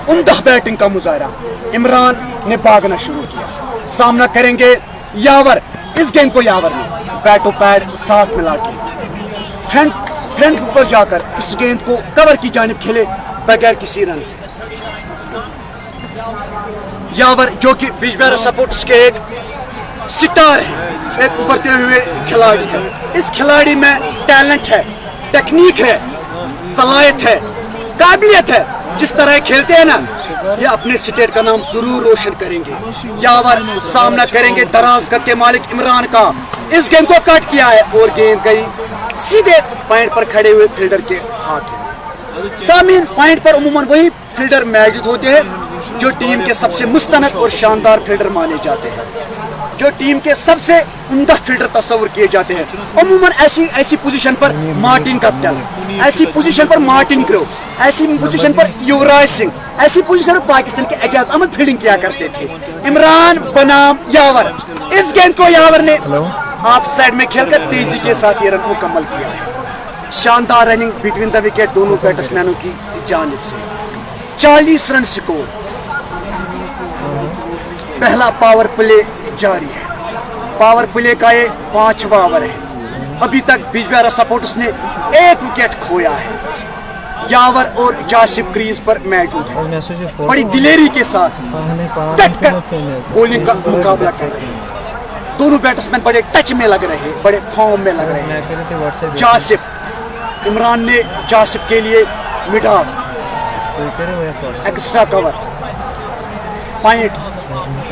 C: उम्दा बैटिंग का मुजाहरा, इमरान ने भागना शुरू किया। सामना करेंगे यावर। इस गेंद को यावर ने बैटो पैड साथ मिला के फ्रंट पर जाकर इस गेंद को कवर की जानिब खेले बगैर किसी रन। यावर जो कि बिजबेहरा सपोर्ट्स के एक सितार है, एक उभरते हुए खिलाड़ी है। इस खिलाड़ी में टैलेंट है, टेक्निक है, सलाहियत है, काबिलियत है। जिस तरह खेलते हैं ना, ये अपने स्टेट का नाम जरूर रोशन करेंगे। यावर सामना करेंगे दराज कद के मालिक इमरान का। इस गेंद को कट किया है और गेंद गई सीधे पॉइंट पर खड़े हुए फील्डर के हाथ। सामीन, पॉइंट पर उमूमन वही फील्डर मौजूद होते हैं जो टीम के सबसे मुस्तनद और शानदार फील्डर माने जाते हैं, जो टीम के सबसे उम्दा फील्डर तस्वुर किए जाते हैं। अमूमन ऐसी पोजीशन पर मार्टिन कप्तान, ऐसी पोजीशन पर मार्टिन ग्रो, ऐसी पोजीशन पर युवराज सिंह, ऐसी पोजीशन पर पाकिस्तान के एजाज अहमद फील्डिंग किया करते थे। इमरान बनाम यावर। इस गेंद को यावर ने ऑफ साइड में खेलकर तेजी के साथ ये रन मुकम्मल किया है। शानदार रनिंग बिटवीन द विकेट दोनों बैट्समैनों की जानिब से। 40 रन स्कोर। पहला पावर प्ले जारी है। पावर प्ले का ये 5वां ओवर है। अभी तक बिजबेहरा सपोर्ट्स ने 1 विकेट खोया है। यावर और जासिफ क्रीज पर मौजूद है, बड़ी दिलेरी के साथ डट कर बॉलिंग का मुकाबला कर रहे हैं। दोनों बैट्समैन बड़े टच में लग रहे हैं, बड़े फॉर्म में लग रहे हैं। जासिफ, इमरान ने जासिफ के लिए mid of, extra cover, point,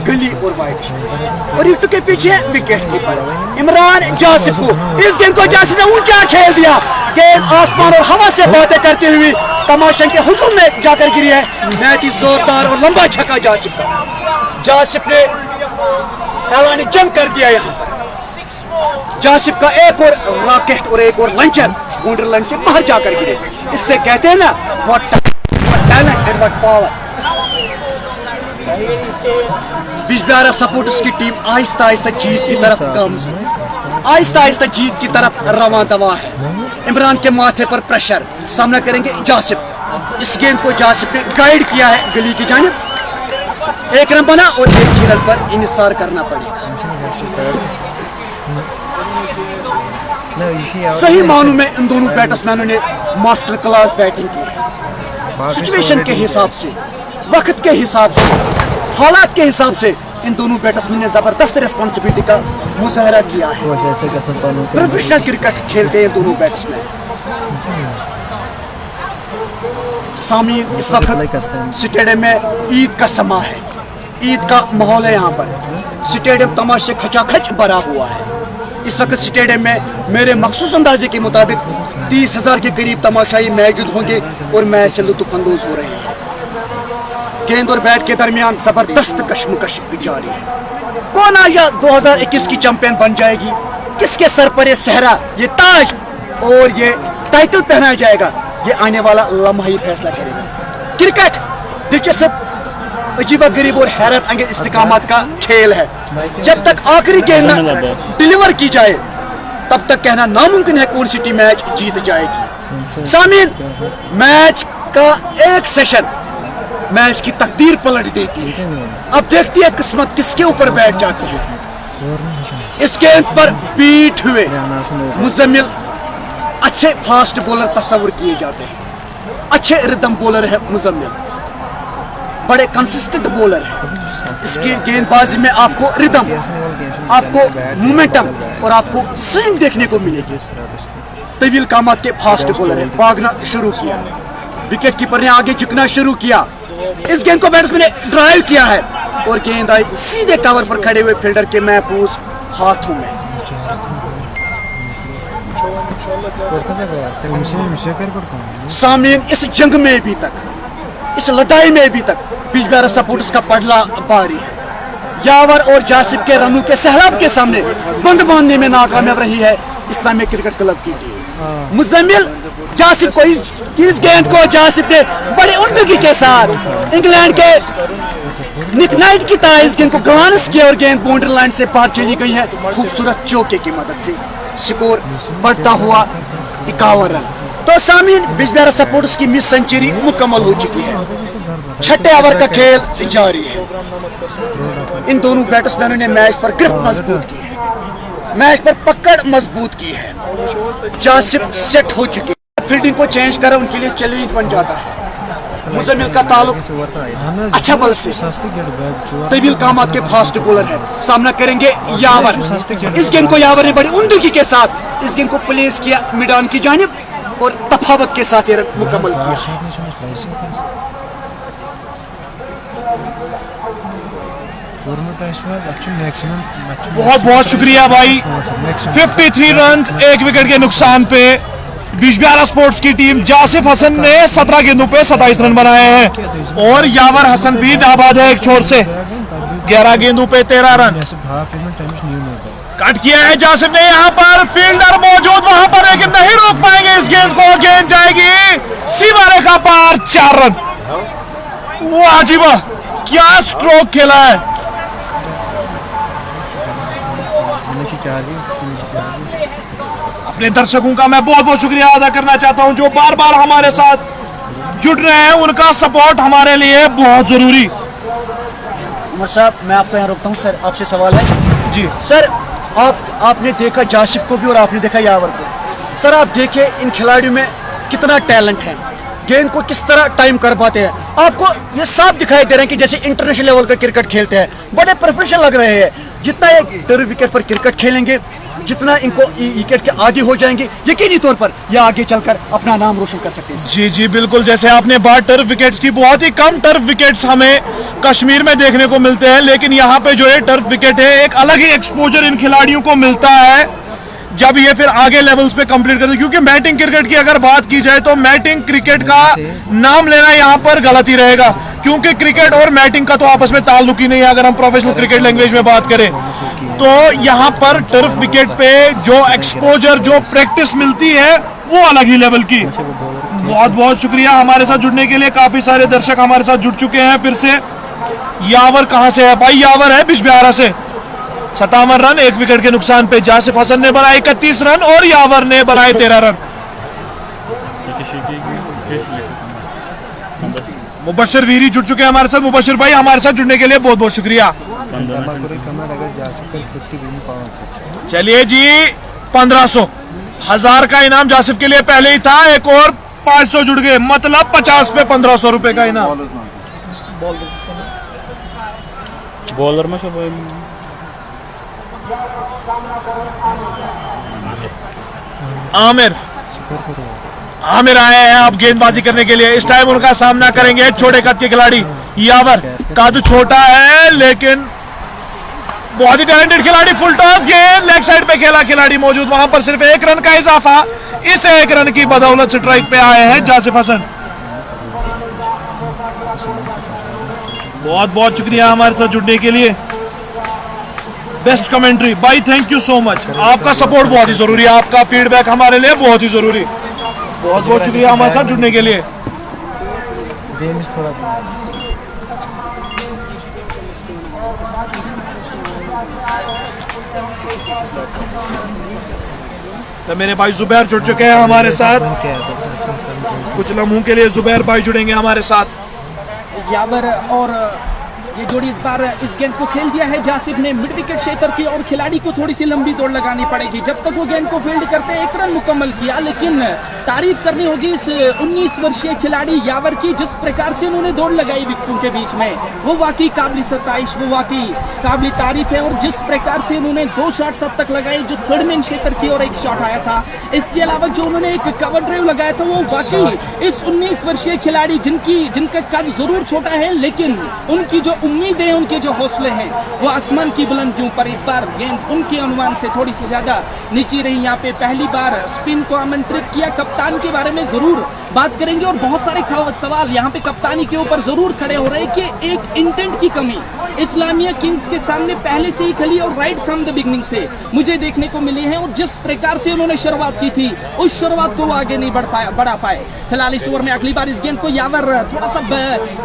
C: गली और वाइड, और इटू के पीछे विकेट कीपर इमरान जासिफ को। इस गेंद को जासिफ ने ऊंचा खेल दिया। गेंद आसमान और हवा से बातें करते हुए तमाशा के हुजूम में जाकर गिरी है। नहायत ही जोरदार और लंबा छक्का जासिफ का। जासिफ ने ऐलान जंग कर दिया। यहाँ पर जासिफ का एक और रॉकेट और एक और लंचर बाउंड्री लाइन से बाहर जाकर गिरे। इससे कहते हैं ना, what talent and what power. Bijbehara supports की टीम आहिस्ता आहिस्ता जीत की तरफ आहिस्ता आहिस्ता जीत की तरफ रवां दवा है। इमरान के माथे पर प्रेशर। सामना करेंगे जासिफ। इस गेंद को जासिफ ने गाइड किया है गली की जानिब। 1 रन बना और 1 ही रन पर इंतजार करना पड़ेगा। सही मानों में इन दोनों बैट्समैनों ने मास्टर क्लास बैटिंग की। सिचुएशन के हिसाब से, वक्त के हिसाब से, हालात के हिसाब से इन दोनों बैट्समैन ने जबरदस्त रिस्पॉन्सिबिलिटी का मुजाहरा किया है। प्रोफेशनल क्रिकेट खेलते हैं दोनों बैट्समैन। सामी, इस वक्त स्टेडियम में ईद का समा है, ईद का माहौल है। यहाँ पर स्टेडियम तमाशे खचाखच भरा हुआ है। इस वक्त स्टेडियम में मेरे मखसूस अंदाजे के मुताबिक 30,000 के करीब तमाशाई मौजूद होंगे और मैच से लुत्फानंदोज हो रहे हैं। गेंद और बैट के दरमियान जबरदस्त कशमकश जारी है। कौन आया 2021 की चैंपियन बन जाएगी? किसके सर पर ये सहरा, ये ताज और ये टाइटल पहनाया जाएगा? ये आने वाला लम्हा ही फैसला करेगा। क्रिकेट दिलचस्प, अजीब गरीब और हैरत अंगेज इस्तिकामात का खेल है। जब तक आखिरी गेंद डिलीवर की जाए तब तक कहना नामुमकिन है कौन सी टीम मैच जीत जाएगी। सामीन, मैच का एक सेशन मैच की तकदीर पलट देती है। अब देखती है किस्मत किसके ऊपर बैठ जाती है। इस गेंद पर बीट हुए मुजम्मिल अच्छे फास्ट बॉलर तस्वुर किए जाते हैं। अच्छे रिदम बॉलर है मुजम्मिल, बड़े कंसिस्टेंट बॉलर है। इसकी गेंदबाजी में आपको रिदम, आपको मोमेंटम और आपको स्विंग देखने को मिलेगी। तवील कामत के फास्ट बॉलर है, भागना शुरू किया, विकेट कीपर ने आगे झुकना शुरू किया, इस गेंद को बैट्समैन ने ड्राइव किया है और गेंद आई सीधे कवर पर खड़े हुए फील्डर के महफूज हाथों में। सामने इस जंग में भी तक, इस लड़ाई में भी तक बिजबिहारा सपोर्टर्स का पड़ला भारी है। यावर और जासिफ के रनों के सैलाब के सामने बंद बांधने में नाकामयाब रही है इस्लामिक क्रिकेट क्लब की टीम। मुजम्मिल जासिफ को इस गेंद को जासिफ ने बड़ी उम्दगी के साथ इंग्लैंड के निक नाइट की तरह इस गेंद को ग्लांस किया और गेंद बाउंड्री लाइन से पार चली गई है खूबसूरत चौके की मदद से। स्कोर बढ़ता हुआ 51 रन। तो सामीन बिजबिहारा सपोर्टर्स की मिस सेंचुरी मुकम्मल हो चुकी है। छठे ओवर का खेल जारी है। इन दोनों बैट्समैनों ने मैच पर ग्रिप मजबूत की है, मैच पर पकड़ मजबूत की है। जासिफ सेट हो चुके हैं, फील्डिंग को चेंज कर उनके लिए चैलेंज बन जाता है। मुजम्मिल का ताल्लुक अच्छा बल से तवील कामत के फास्ट बॉलर है, सामना करेंगे यावर। इस गेंद को यावर ने बड़ी उम्दगी के साथ इस गेंद को प्लेस किया मैदान की जानिब और तफावत के साथ ये रन मुकम्मल किया।
A: बहुत बहुत शुक्रिया भाई। 53 रन एक विकेट के नुकसान पे बिजबिहारा स्पोर्ट्स की टीम। जासिफ हसन ने 17 गेंदों पे 27 रन बनाए हैं और यावर हसन भी नाबाद है एक छोर से, 11 गेंदों पे 13 रन। कट किया है जासिफ ने, यहाँ पर फील्डर मौजूद वहां पर लेकिन नहीं रोक पाएंगे इस गेंद को। गेंद जाएगी सीमा रेखा पार, 4 रन। वाह जी वाह, क्या स्ट्रोक खेला है। अपने दर्शकों का मैं बहुत बहुत शुक्रिया अदा करना चाहता हूं जो बार बार हमारे साथ जुड़ रहे हैं। उनका सपोर्ट हमारे लिए बहुत जरूरी।
C: उमर साहब, मैं आपको यहाँ रोकता हूँ। सर, आपसे सवाल है
A: जी
C: सर। आपने देखा जासिफ को भी और आपने देखा यावर को। सर, आप देखे इन खिलाड़ियों में कितना टैलेंट है, गेंद को किस तरह टाइम कर पाते हैं। आपको ये साफ दिखाई दे रहे हैं कि जैसे इंटरनेशनल लेवल का क्रिकेट खेलते हैं, बड़े प्रोफेशनल लग रहे हैं। जितना ये टर्फ विकेट पर क्रिकेट खेलेंगे, जितना इनको विकेट के आगे हो जाएंगे, यकीनी तौर पर ये आगे चलकर अपना नाम रोशन कर सकते हैं।
A: जी जी बिल्कुल, जैसे आपने बात टर्फ विकेट्स की, बहुत ही कम टर्फ विकेट्स हमें कश्मीर में देखने को मिलते हैं, लेकिन यहाँ पे जो है टर्फ विकेट है, एक अलग ही एक्सपोजर इन खिलाड़ियों को मिलता है जब ये फिर आगे लेवल्स पे कंप्लीट करते हैं। क्योंकि मैटिंग क्रिकेट की अगर बात की जाए तो मैटिंग क्रिकेट का नाम लेना यहाँ पर गलत ही रहेगा, क्योंकि क्रिकेट और मैटिंग का तो आपस में ताल्लुक ही नहीं है। अगर हम प्रोफेशनल क्रिकेट लैंग्वेज में बात करें तो यहाँ पर टर्फ विकेट पे जो एक्सपोजर, जो प्रैक्टिस मिलती है, वो अलग ही लेवल की। बहुत बहुत शुक्रिया हमारे साथ जुड़ने के लिए। काफी सारे दर्शक हमारे साथ जुड़ चुके हैं फिर से। यावर कहां से है भाई? यावर है बिजबिहारा से। 57 रन एक विकेट के नुकसान पे। जासिफ हसन ने बनाए 31 रन और यावर ने बनाए 13 रन। मुबशिर वीरी जुड़ चुके हैं हमारे साथ। मुबशिर भाई, हमारे साथ जुड़ने के लिए बहुत बहुत शुक्रिया। चलिए जी, 1500 1000 का इनाम जासिफ के लिए पहले ही था, एक और 500 जुड़ गए, मतलब 50 पे 1500 रुपए का इनाम।
B: बॉलर में
A: आमिर आए हैं अब गेंदबाजी करने के लिए। इस टाइम उनका सामना करेंगे छोटे कद के खिलाड़ी यावर। कद छोटा है लेकिन बहुत ही टैलेंटेड खिलाड़ी। फुल टॉस, गेंद लेग साइड पे खेला खिलाड़ी मौजूद, वहां पर सिर्फ 1 रन का इजाफा। इस 1 रन की बदौलत स्ट्राइक पे आए हैं जासिफ हसन। बहुत बहुत शुक्रिया हमारे साथ जुड़ने के लिए। बेस्ट कमेंट्री भाई, थैंक यू सो मच। आपका सपोर्ट बहुत ही जरूरी है, आपका फीडबैक हमारे लिए बहुत ही जरूरी। बहुत बहुत शुक्रिया हमारे साथ जुड़ने के लिए। तो मेरे भाई जुबैर जुड़ चुके हैं हमारे साथ। कुछ लम्हों के लिए जुबैर भाई जुड़ेंगे हमारे साथ।
D: यावर और ये जोड़ी इस बार इस गेंद को खेल दिया है जासिफ ने मिड विकेट क्षेत्र की, और खिलाड़ी को थोड़ी सी लंबी दौड़ लगानी पड़ेगी। जब तक वो गेंद को फील्ड करते हैं 1 रन मुकम्मल किया, लेकिन तारीफ करनी होगी इस 19 वर्षीय खिलाड़ी यावर की, जिस प्रकार से उन्होंने दौड़ लगाई विकेटों के बीच में, वो वाकई काबिल सताइश, वो वाकई काबिल तारीफ है। और जिस प्रकार से उन्होंने 2 शॉट्स अब तक लगाए, जो थर्ड मैन क्षेत्र की और 1 शॉट आया था, इसके अलावा जो उन्होंने एक कवर ड्राइव लगाया था, वो वाकई इस 19 वर्षीय खिलाड़ी जिनका कद जरूर छोटा है, लेकिन उनकी जो उम्मीदें हैं, उनके जो हौसले हैं, वो आसमान की बुलंदियों पर। इस बार गेंद उनके अनुमान से थोड़ी सी ज्यादा नीचे रही। यहाँ पे पहली बार स्पिन को आमंत्रित किया। कप्तान के बारे में जरूर बात करेंगे और बहुत सारे सवाल यहाँ पे कप्तानी के ऊपर जरूर खड़े हो रहे हैं कि एक इंटेंट की कमी इस्लामिया किंग्स के सामने पहले से ही खली और राइट फ्रॉम द बिगनिंग से मुझे देखने को मिली है। और जिस प्रकार से उन्होंने शुरुआत की थी, उस शुरुआत को वो आगे नहीं बढ़ा पाए। फिलहाल इस ओवर में अगली बार इस गेंद को यावर थोड़ा सा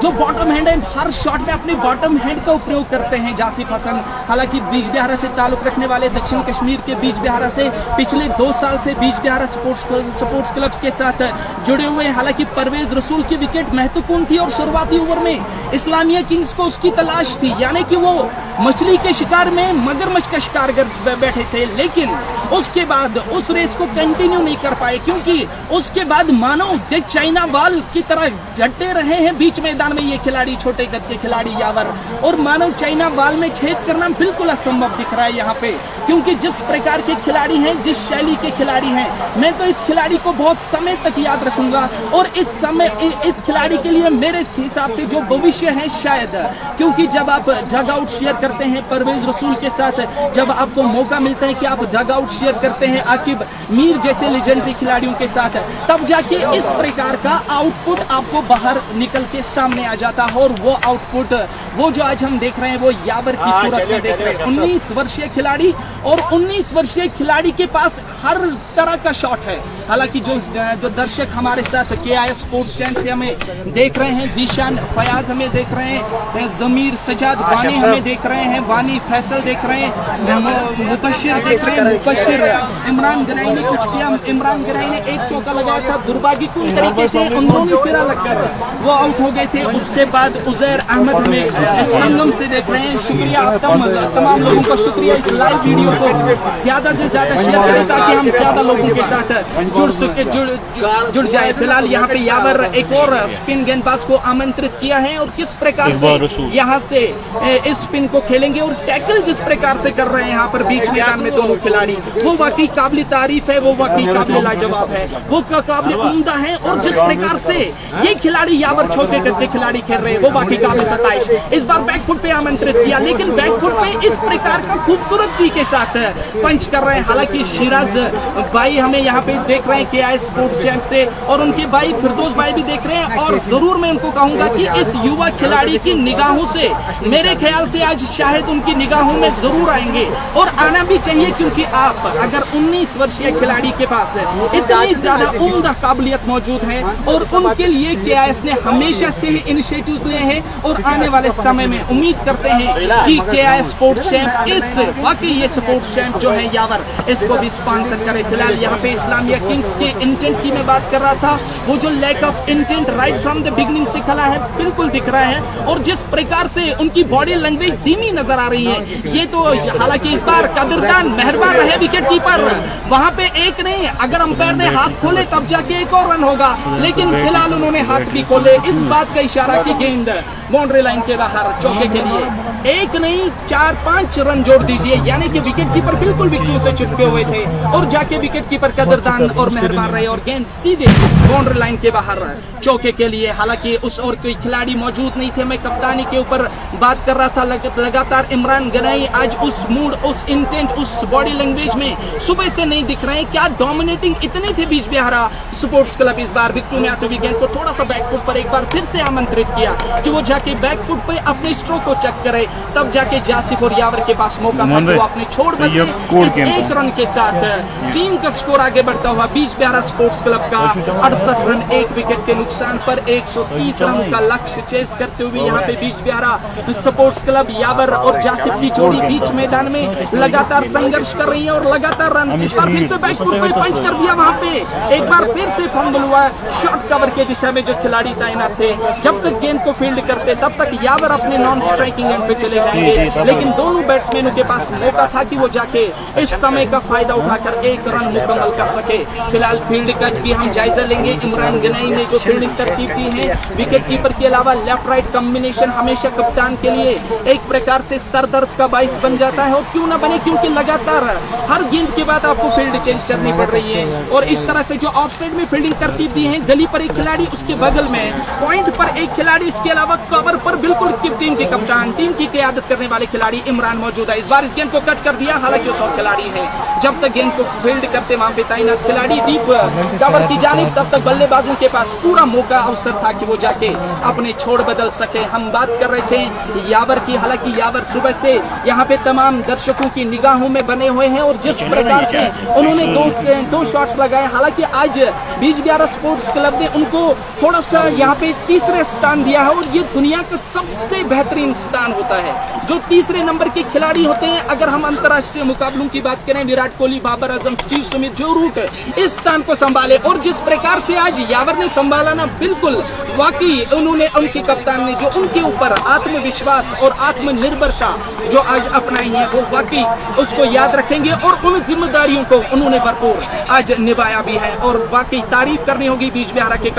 D: जो बॉटम हैंड है, हर शॉट में अपने बॉटम हैंड का उपयोग करते हैं जासिफ हसन। हालांकि बीज बिहारा से ताल्लुक रखने वाले, दक्षिण कश्मीर के बीज बिहारा से पिछले 2 साल से बीज बिहारा स्पोर्ट्स क्लब्स के साथ जुड़े हुए हैं। हालांकि परवेज रसूल की विकेट महत्वपूर्ण थी और शुरुआती ओवर में इस्लामिया किंग्स को उसकी तलाश थी, यानी कि वो मछली के शिकार में मगरमच्छ का शिकार कर बैठे थे, लेकिन उसके बाद उस रेस को कंटिन्यू नहीं कर पाए, क्योंकि उसके बाद मानो एक चाइना बॉल की तरह झट्टे रहे हैं बीच मैदान में ये खिलाड़ी, छोटे कद के खिलाड़ी यावर, और मानो चाइना बॉल में छेद करना बिल्कुल असंभव दिख रहा है यहाँ पे, क्योंकि जिस प्रकार के खिलाड़ी हैं, जिस शैली के खिलाड़ी हैं, मैं तो इस खिलाड़ी को बहुत समय तक याद रखूंगा। और इस खिलाड़ी के लिए मेरे हिसाब से जो भविष्य है शायद, क्योंकि जब आप जग आउट शेयर करते हैं परवेज रसूल के साथ, जब आपको मौका मिलता है कि आप जग आउट शेयर करते हैं आकिब मीर जैसे लेजेंडरी खिलाड़ियों के साथ, तब जाके इस प्रकार का आउटपुट आपको बाहर निकल के सामने आ जाता है। और वो आउटपुट, वो जो आज हम देख रहे हैं, वो यावर की सूरत में देख रहे हैं। 19 वर्षीय खिलाड़ी, और 19 वर्षीय खिलाड़ी के पास हर तरह का शॉट है। हालांकि जो दर्शक हमारे साथ KIS स्पोर्ट्स चैनल से हमें देख रहे हैं, जीशान फयाज हमें देख रहे हैं, जमीर सजाद वानी हमें देख रहे हैं, वानी फैसल देख रहे हैं, मुबशिर देख रहे हैं, मुबशिर इमरान गनाई ने कुछ किया, इमरान गनाई ने एक चौका लगाया था, दुर्भाग्यपूर्ण तरीके से अंदरूनी सिरा लगकर वो आउट हो गए थे। उसके बाद उजैर अहमद हमें इस संगम से देख रहे हैं। शुक्रिया तमाम लोगों का, शुक्रिया इस लाइव वीडियो को ज्यादा से ज्यादा शेयर करें ताकि हम ज्यादा लोगों के साथ जुड़ जाए। फिलहाल यहाँ पे यावर एक और स्पिन गेंदबाज को आमंत्रित किया है, और किस प्रकार से यहाँ से इस स्पिन को खेलेंगे और टैकल जिस प्रकार से कर रहे हैं यहाँ पर बीच मैदान में दोनों खिलाड़ी, वो वाकई काबिल तारीफ है, वो वाकई काबिल लाजवाब है, वो काबिल उम्दा है। और जिस प्रकार से ये खिलाड़ी यावर छोटे कद के खिलाड़ी खेल रहे हैं, वो वाकई काबिल सताइश। इस बार बैकफुट पे आमंत्रित किया, लेकिन बैकफुट पे इस प्रकार का खूबसूरती के साथ पंच कर रहे हैं। हालांकि शिराज भाई हमें यहाँ पे देख रहे हैं KIS स्पोर्ट्स चैनल से, और उनके भाई फिरदौस भाई भी देख रहे हैं। और जरूर मैं उनको कहूंगा कि इस युवा खिलाड़ी की निगाहों से, मेरे ख्याल से आज शायद उनकी निगाहों में जरूर आएंगे, और आना भी चाहिए, क्योंकि आप अगर 19 वर्षीय खिलाड़ी के पास इतनी ज्यादा उम्दा काबिलियत मौजूद है, और उनके लिए KIS ने हमेशा से ही इनिशिएटिव्स लिए हैं, और आने वाले समय में उम्मीद करते हैं कि KIS स्पोर्ट्स चैंप इस वाकई ये स्पोर्ट्स चैंप जो है यावर, इसको भी स्पॉन्सर करे। फिलहाल यहाँ पे इस्लामिया किंग्स के इंटेंट की मैं बात कर रहा था, वो जो lack of intent right from the beginning से खला है, बिल्कुल दिख रहा है। और जिस प्रकार से उनकी बॉडी लैंग्वेज धीमी नजर आ रही है, ये तो हालांकि इस बार कदरदान मेहरबान रहे विकेट कीपर, वहां पे एक नहीं, अगर अंपायर ने हाथ खोले तब जाके एक और रन होगा, लेकिन फिलहाल उन्होंने हाथ भी खोले, इस बात का इशारा की गेंद बाउंड्री लाइन के बाहर चौके के लिए एक नहीं 4-5 रन जोड़ दीजिए, यानी कि विकेट कीपर बिल्कुल विकेटों से चिपके हुए थे, और जाके विकेट कीपर कदरदान और मेहरबान रहे, और गेंद सीधे बाउंड्री लाइन के बाहर चौके के लिए। हालांकि उस और कोई खिलाड़ी मौजूद नहीं थे, मैं कप्तानी के ऊपर बात कर रहा था। लगातार इमरान गनाई आज उस मूड, उस इंटेंट, उस बॉडी लैंग्वेज में सुबह से नहीं दिख रहे हैं। क्या डोमिनेटिंग इतने थे बीज बिहारा स्पोर्ट्स क्लब। इस बार विकेटों में आते हुए गेंद को थोड़ा सा बैकफुट पर एक बार फिर से आमंत्रित किया कि वो जाके बैकफुट पे अपने स्ट्रोक को चेक करे, तब जाके जासिफ और यावर के पास मौका था कि वो अपने छोड़ बदले। एक रन के साथ टीम का स्कोर आगे बढ़ता हुआ बीज बिहारा स्पोर्ट्स क्लब का 68 रन, 1 विकेट के नुकसान पर 130 रन का लक्ष्य चेस करते हुए यहाँ पे बीज बिहारा स्पोर्ट्स क्लब यावर और जासिफ की जोड़ी बीच मैदान में लगातार संघर्ष कर रही है और लगातार रन। इस बार फिर से बैकफुट पे पंच कर दिया, वहां पे एक बार फिर से फंबल हुआ। शॉर्ट कवर के दिशा में जो खिलाड़ी तैनात थे, जब तक गेंद को फील्ड करते पे, तब तक यावर अपने नॉन स्ट्राइकिंग एंड पे चले जाएंगे। लेकिन दोनों बैट्समैनों के पास मौका था कि वो जाके इस समय का फायदा उठाकर 1 रन मुकम्मल कर सके। फिलहाल फील्ड का भी हम जायजा लेंगे। इमरान गनाई ने जो फील्डिंग तरतीब दी है, विकेट कीपर के अलावा लेफ्ट राइट कॉम्बिनेशन हमेशा कप्तान के लिए एक प्रकार से सरदर्द का बाइस बन जाता है, और क्यों ना बने, क्योंकि लगातार हर गेंद के बाद आपको फील्ड चेंज करनी पड़ रही है। और इस तरह से जो ऑफ साइड में फील्डिंग तरतीब दी है, गली पर एक खिलाड़ी, उसके बगल में पॉइंट पर एक खिलाड़ी, इसके अलावा कवर पर बिल्कुल टीम के कप्तान, टीम की क़यादत करने वाले खिलाड़ी इमरान मौजूद है। इस बार इस गेंद को कट कर दिया, हालांकि उस खिलाड़ी है जब तक गेंद को फील्ड करते वहां पे तैनात खिलाड़ी डीप कवर की जानिब, तब तक बल्लेबाजों के पास पूरा मौका अवसर था कि वो जाके अपने छोड़ बदल सके। हम बात कर रहे थे यावर की, हालांकि यावर सुबह से यहाँ पे तमाम दर्शकों की निगाहों में बने हुए हैं, और जिस प्रकार से उन्होंने दो शॉट्स लगाए, हालांकि आज बीच बिहार स्पोर्ट्स क्लब ने उनको थोड़ा सा यहाँ पे तीसरे स्थान दिया है, और ये दुनिया का सबसे बेहतरीन स्थान होता है जो तीसरे नंबर के खिलाड़ी होते हैं। अगर हम अंतर्राष्ट्रीय मुकाबलों की बात करें, विराट कोहली, बाबर आजम, स्टीव स्मिथ, जो रूट इस स्थान को संभाले, और जिस प्रकार से आज यावर ने संभाला ना, बिल्कुल वाकई उन्होंने, उनके कप्तान ने जो उनके ऊपर आत्मविश्वास और आत्मनिर्भरता जो आज अपनाई है, वो वाकई उसको याद रखेंगे, और उन जिम्मेदारियों को उन्होंने भरपूर आज निभाया भी है। और वाकई तारीफ करनी होगी बीच बिहार के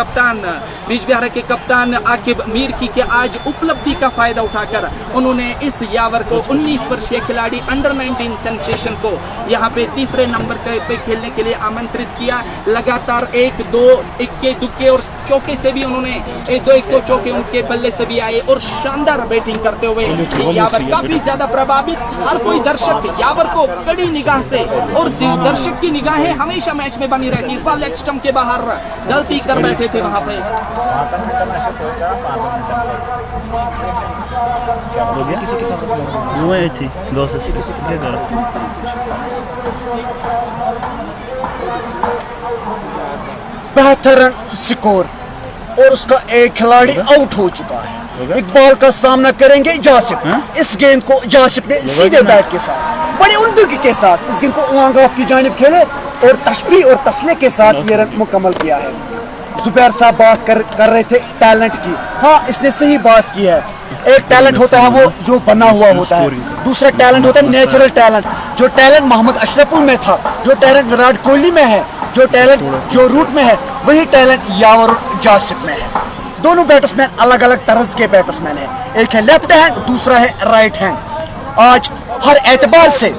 D: कप्तान आकिब मीर की, कि आज उपलब्धि का फायदा उठाकर उन्होंने इस यावर को, 19 वर्षीय खिलाड़ी, अंडर 19 सेंसेशन को यहाँ पे तीसरे नंबर पे खेलने के लिए आमंत्रित किया। लगातार 1-2 इक्के दुक्के और चौके से भी उन्होंने 2 चौके उनके बल्ले से भी आए, और शानदार बैटिंग करते हुए यावर काफी ज्यादा प्रभावित। हर कोई दर्शक यावर को कड़ी निगाह से, और दर्शक की निगाहें हमेशा मैच में बनी रहती। इस बार लेग स्टंप के बाहर गलती कर बैठे थे वहां पे।
B: किसी के साथ थी 2 से किसी
C: बेहतर स्कोर, और उसका एक खिलाड़ी आउट हो चुका है। एक बॉल का सामना करेंगे जासिफ। इस गेंद को जासिफ ने सीधे बैट के साथ, बड़े उम्दगी के साथ इस गेंद को लॉन्ग ऑफ की जानिब खेले, और तशफी और तसले के साथ ये रन मुकम्मल किया है। जुबैर साहब बात कर रहे थे टैलेंट की। हाँ, इसने सही बात की है। एक टैलेंट होता है वो जो बना हुआ होता है, दूसरा टैलेंट होता है नेचुरल टैलेंट। जो टैलेंट मोहम्मद अशरफुल में था, जो टैलेंट विराट कोहली में है, जो टैलेंट जो रूट में है, वही टैलेंट यावर और जासिफ में है। दोनों बैट्समैन अलग अलग तर्ज के बैट्समैन हैं, एक है लेफ्ट हैंड, दूसरा है राइट हैंड। आज हर एतबार से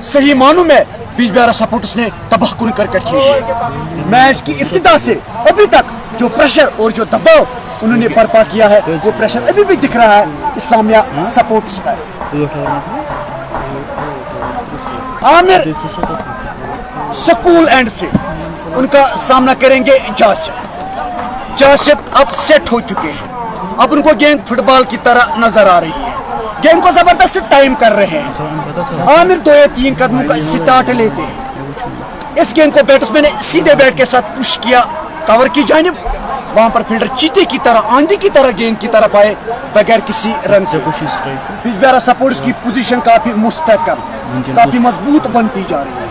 C: सही मानों में बीच बिहार सपोर्टर्स ने तबाहकुन क्रिकेट खेली। मैच की इब्तिदा से अभी तक जो प्रेशर और जो दबाव उन्होंने बर्पा किया है, वो प्रेशर अभी भी दिख रहा है इस्लामिया सपोर्ट्स पर। आमिर स्कूल एंड से उनका सामना करेंगे जासिफ अब सेट हो चुके हैं। अब उनको गेंद फुटबॉल की तरह नजर आ रही है, गेंद को जबरदस्त टाइम कर रहे हैं। आमिर 2 या 3 कदमों का स्टार्ट लेते हैं। इस गेंद को बैट्समैन ने सीधे बैट के साथ पुश किया कवर की जानिब। वहां पर फील्डर चीते की तरह, आंधी की तरह गेंद की तरफ आए बगैर किसी रन से। बीच बिहार सपोर्ट्स की पोजीशन काफी मुस्तहकम, काफी मजबूत बनती जा रही है।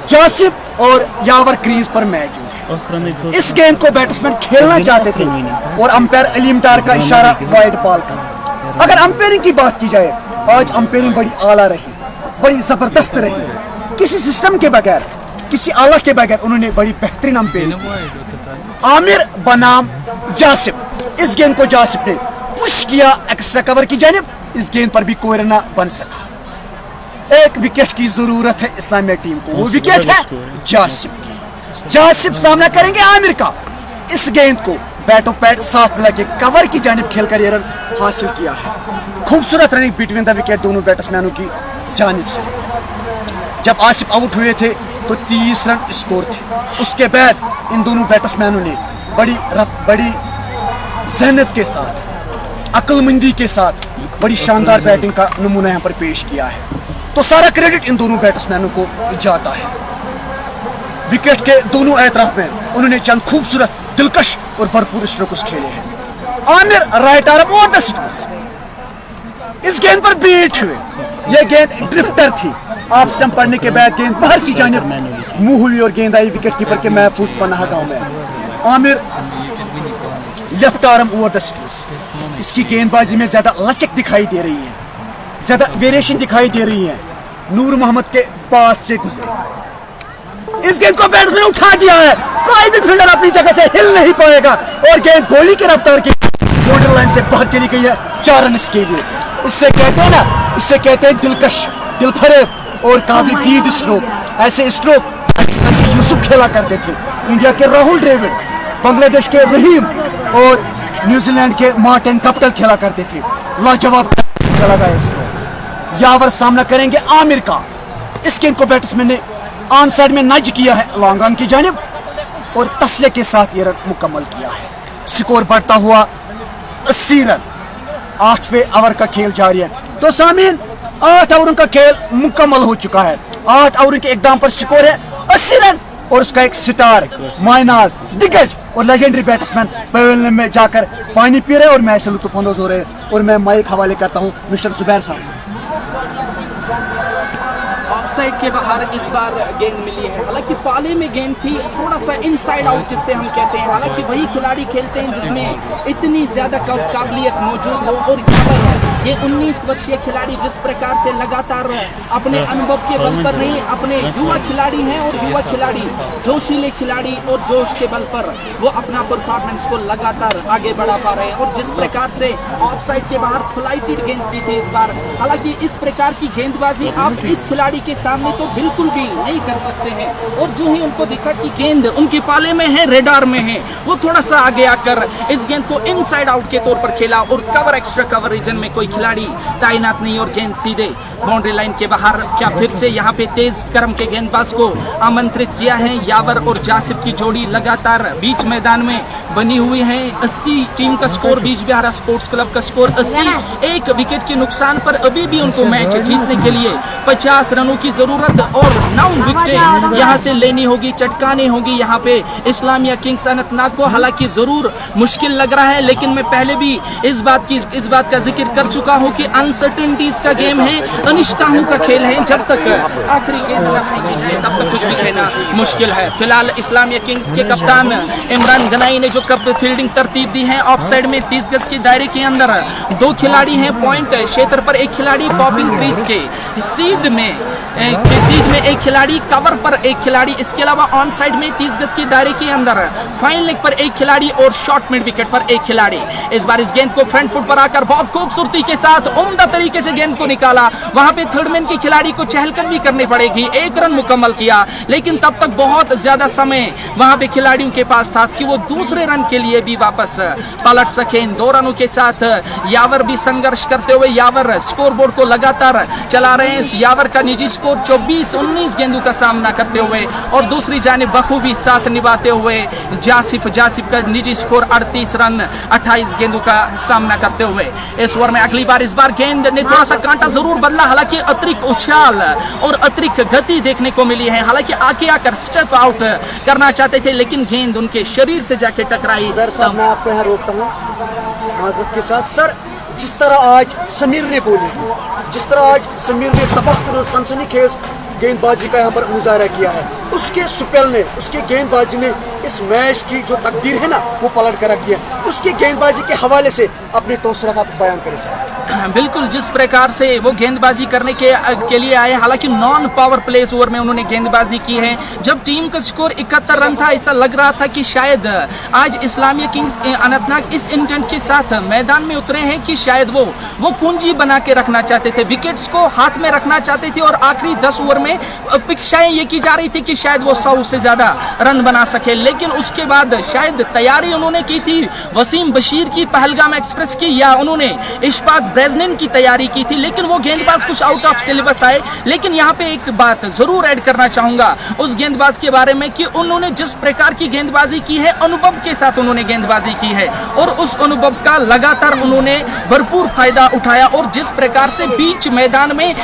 C: जासिफ और यावर क्रीज पर मैच है। इस गेंद को बैट्समैन खेलना चाहते थे, और अंपायर अलीम डार का इशारा वाइड बॉल का। अगर अंपायरिंग की बात की जाए, आज अंपायरिंग बड़ी आला रही, बड़ी जबरदस्त रही। किसी सिस्टम के बगैर, किसी आला के बगैर उन्होंने बड़ी बेहतरीन अंपायरिंग। आमिर बनाम जासिफ, इस गेंद को जासिफ ने पुश किया एक्स्ट्रा कवर की जानिब। इस गेंद पर भी कोई रन बन सका। एक विकेट की जरूरत है इस्लामिया टीम को, वो विकेट है जासिफ की। जासिफ सामना करेंगे आमिर का। इस गेंद को बैटो पैड साथ मिला के कवर की जानिब खेलकर ये रन हासिल किया है। खूबसूरत रनिंग बिटवीन द विकेट दोनों बैट्समैनों की जानिब से। जब आसिफ आउट हुए थे तो 30 रन स्कोर थे। उसके बाद इन दोनों बैट्समैनों ने बड़ी जहनत के साथ, अक्लमंदी के साथ बड़ी शानदार बैटिंग का नमूना यहाँ पर पेश किया है। तो सारा क्रेडिट इन दोनों बैट्समैनों को जाता है। विकेट के दोनों एतराफ में उन्होंने चंद खूबसूरत, दिलकश और भरपूर स्ट्रोक्स खेले हैं। आमिर राइट आर्म और द स्टंप्स, इस गेंद पर बीट हुए। यह गेंद ड्रिफ्टर थी। ऑफ स्टंप पड़ने के बाद गेंद बाहर की जानिब मुंह हुई और गेंद आई विकेट कीपर के महफूज पनाह गांव में। Aamir left arm over the stumps, इसकी गेंदबाजी में ज्यादा लचक दिखाई दे रही है, ज्यादा वेरिएशन दिखाई दे रही है। नूर मोहम्मद के पास से गुजरे, इस गेंद को बैट्समैन उठा दिया है, कोई भी फील्डर अपनी जगह से हिल नहीं पाएगा और गेंद गोली की रफ्तार की बॉर्डर लाइन से बाहर चली गई है 4 रन के लिए। इससे कहते हैं ना, इससे कहते हैं दिलकश, दिलफरेब और काबिल दीद स्ट्रोक। ऐसे स्ट्रोक पाकिस्तान के यूसुफ खेला करते थे, इंडिया के राहुल द्रविड़, बांग्लादेश के रहीम और न्यूजीलैंड के मार्टिन कैपिटल खेला करते थे। लाजवाब खेला गया स्ट्रोक। यावर सामना करेंगे आमिर का। इस गेंद को बैट्समैन ने ऑन साइड में नज किया है लॉन्ग ऑन की जानिब और तसले के साथ ये रन मुकम्मल किया है। स्कोर बढ़ता हुआ 80 रन। 8वें ओवर का खेल जारी है। तो सामीन, 8 ओवरों का खेल मुकम्मल हो चुका है। 8 ओवरों के एकदम पर स्कोर है 80 रन और उसका एक स्टार मायनाज, दिग्गज और लेजेंडरी बैट्समैन पवेलियन में जाकर पानी पी रहे और मैच से लुत्फानंदोज हो रहे हैं। और मैं माइक हवाले करता हूँ मिस्टर जुबैर साहब।
D: ऑफसाइड के बाहर इस बार गेंद मिली है, हालांकि पाले में गेंद थी, थोड़ा सा इनसाइड आउट जिससे हम कहते हैं। हालांकि वही खिलाड़ी खेलते हैं जिसमें इतनी ज्यादा काबिलियत मौजूद हो। और ये 19 वर्षीय खिलाड़ी जिस प्रकार से लगातार अपने अनुभव के बल पर नहीं, अपने युवा खिलाड़ी हैं और युवा खिलाड़ी जोशीले खिलाड़ी और जोश के बल पर वो अपना परफॉर्मेंस को लगातार आगे बढ़ा पा रहे हैं। और जिस प्रकार से ऑफसाइड के बाहर फ्लाइटेड गेंद की थी इस बार, हालांकि इस प्रकार की गेंदबाजी आप इस खिलाड़ी के सामने तो बिल्कुल भी नहीं कर सकते हैं। और जो ही उनको दिखा कि गेंद उनके पाले में है, रेडार में है, वो थोड़ा सा आगे आकर इस गेंद को इनसाइड आउट के तौर पर खेला और कवर एक्स्ट्रा कवर रीजन में कोई खिलाड़ी तैनात नहीं और गेंद सीधे बाउंड्री लाइन के बाहर। क्या फिर से यहाँ पे तेज कर्म के गेंदबाज को आमंत्रित किया है? यावर और जासिब की जोड़ी लगातार बीच मैदान में बनी हुई है। 80 टीम का स्कोर, बीच बिहार स्पोर्ट्स क्लब का स्कोर 80। एक विकेट के नुकसान पर अभी भी उनको मैच जीतने के लिए 50 रनों की जरूरत और 9 विकेटें यहाँ से लेनी होगी, चटकानी होगी यहाँ पे इस्लामिया किंग्स अनंतनाग को। हालांकि जरूर मुश्किल लग रहा है, लेकिन मैं पहले भी इस बात का जिक्र कर चुका हूँ कि अनसर्टेनिटीज का गेम है, अनिश्चितताओं का खेल है। जब तक आखिरी गेंद न फेंकी जाए तब तक कुछ भी कहना मुश्किल है। फिलहाल इस्लामिया किंग्स के कप्तान इमरान गनाई ने जो कप फील्डिंग तरतीब दी है, ऑफ साइड में 30 गज के दायरे के अंदर 2 खिलाड़ी हैं, पॉइंट क्षेत्र पर एक खिलाड़ी, पॉपिंग क्रीज के सीध में एक खिलाड़ी, कवर पर एक खिलाड़ी, इसके अलावा ऑन साइड में 30 गज के दायरे के अंदर फाइन लेग पर एक खिलाड़ी और शॉर्ट मिड विकेट पर एक खिलाड़ी। इस बार इस गेंद को फ्रंट फुट पर आकर बहुत खूबसूरती के साथ उम्दा तरीके से गेंद को निकाला। वहां पे थर्ड मैन के खिलाड़ी को चहलकदमी करनी पड़ेगी। 1 रन मुकम्मल किया, लेकिन तब तक बहुत ज्यादा समय वहां पे खिलाड़ियों के पास था कि वो दूसरे रन के लिए भी वापस पलट सके। 2 रनों के साथ यावर भी संघर्ष करते हुए यावर स्कोरबोर्ड को लगातार चला रहे हैं। यावर का निजी स्कोर 24-19 गेंदों का सामना करते हुए और दूसरी जानिब बखूबी साथ निभाते हुए जासिफ का निजी स्कोर 38 रन 28 गेंदों का सामना करते हुए इस ओवर में अगली बार इस बार गेंद ने थोड़ा सा कांटा जरूर बदला, हालांकि अतिरिक्त उछाल और अतिरिक्त गति देखने को मिली है। हालांकि आगे आकर स्टेप आउट करना चाहते थे, लेकिन गेंद उनके शरीर से जाके टकराई।
C: मैं आपको यहाँ रोकता हूँ माजरत के साथ। सर, जिस तरह आज समीर ने बोली, जिस तरह आज समीर ने तबाह सनसनीखेज गेंदबाजी का यहाँ पर मुजाहरा किया है, उसके स्पेल ने, उसके गेंदबाजी ने इस मैच की जो तकदीर है ना वो पलट कर रखी है। उसकी गेंदबाजी के हवाले से अपने तौसरात आप बयान करें सर।
D: बिल्कुल, जिस प्रकार से वो गेंदबाजी करने के लिए आए, हालांकि नॉन पावर प्लेस ओवर में उन्होंने गेंदबाजी की है। जब टीम का स्कोर 71 रन था, ऐसा लग रहा था कि शायद आज इस्लामिया किंग्स अनंतनाग इस इंटेंट के साथ मैदान में उतरे हैं कि शायद वो कुंजी बना के रखना चाहते थे, विकेट्स को हाथ में रखना चाहते थे और आखिरी 10 ओवर में अपेक्षाएं ये की जा रही थी कि शायद वो 100 से ज्यादा रन बना सके। लेकिन उसके बाद शायद तैयारी उन्होंने की थी वसीम बशीर की पहलगाम एक्सप्रेस की, या उन्होंने इशफाक ब्रेजनिन की तैयारी की थी, लेकिन वो गेंदबाज कुछ आउट ऑफ सिलेबस आए। लेकिन यहाँ पे एक बात जरूर ऐड करना चाहूंगा उस गेंदबाज के बारे में कि उन्होंने जिस प्रकार की गेंदबाजी की है, अनुभव के साथ उन्होंने गेंदबाजी की है और उस अनुभव का लगातार उन्होंने भरपूर फायदा उठाया। और जिस प्रकार से बीच मैदान में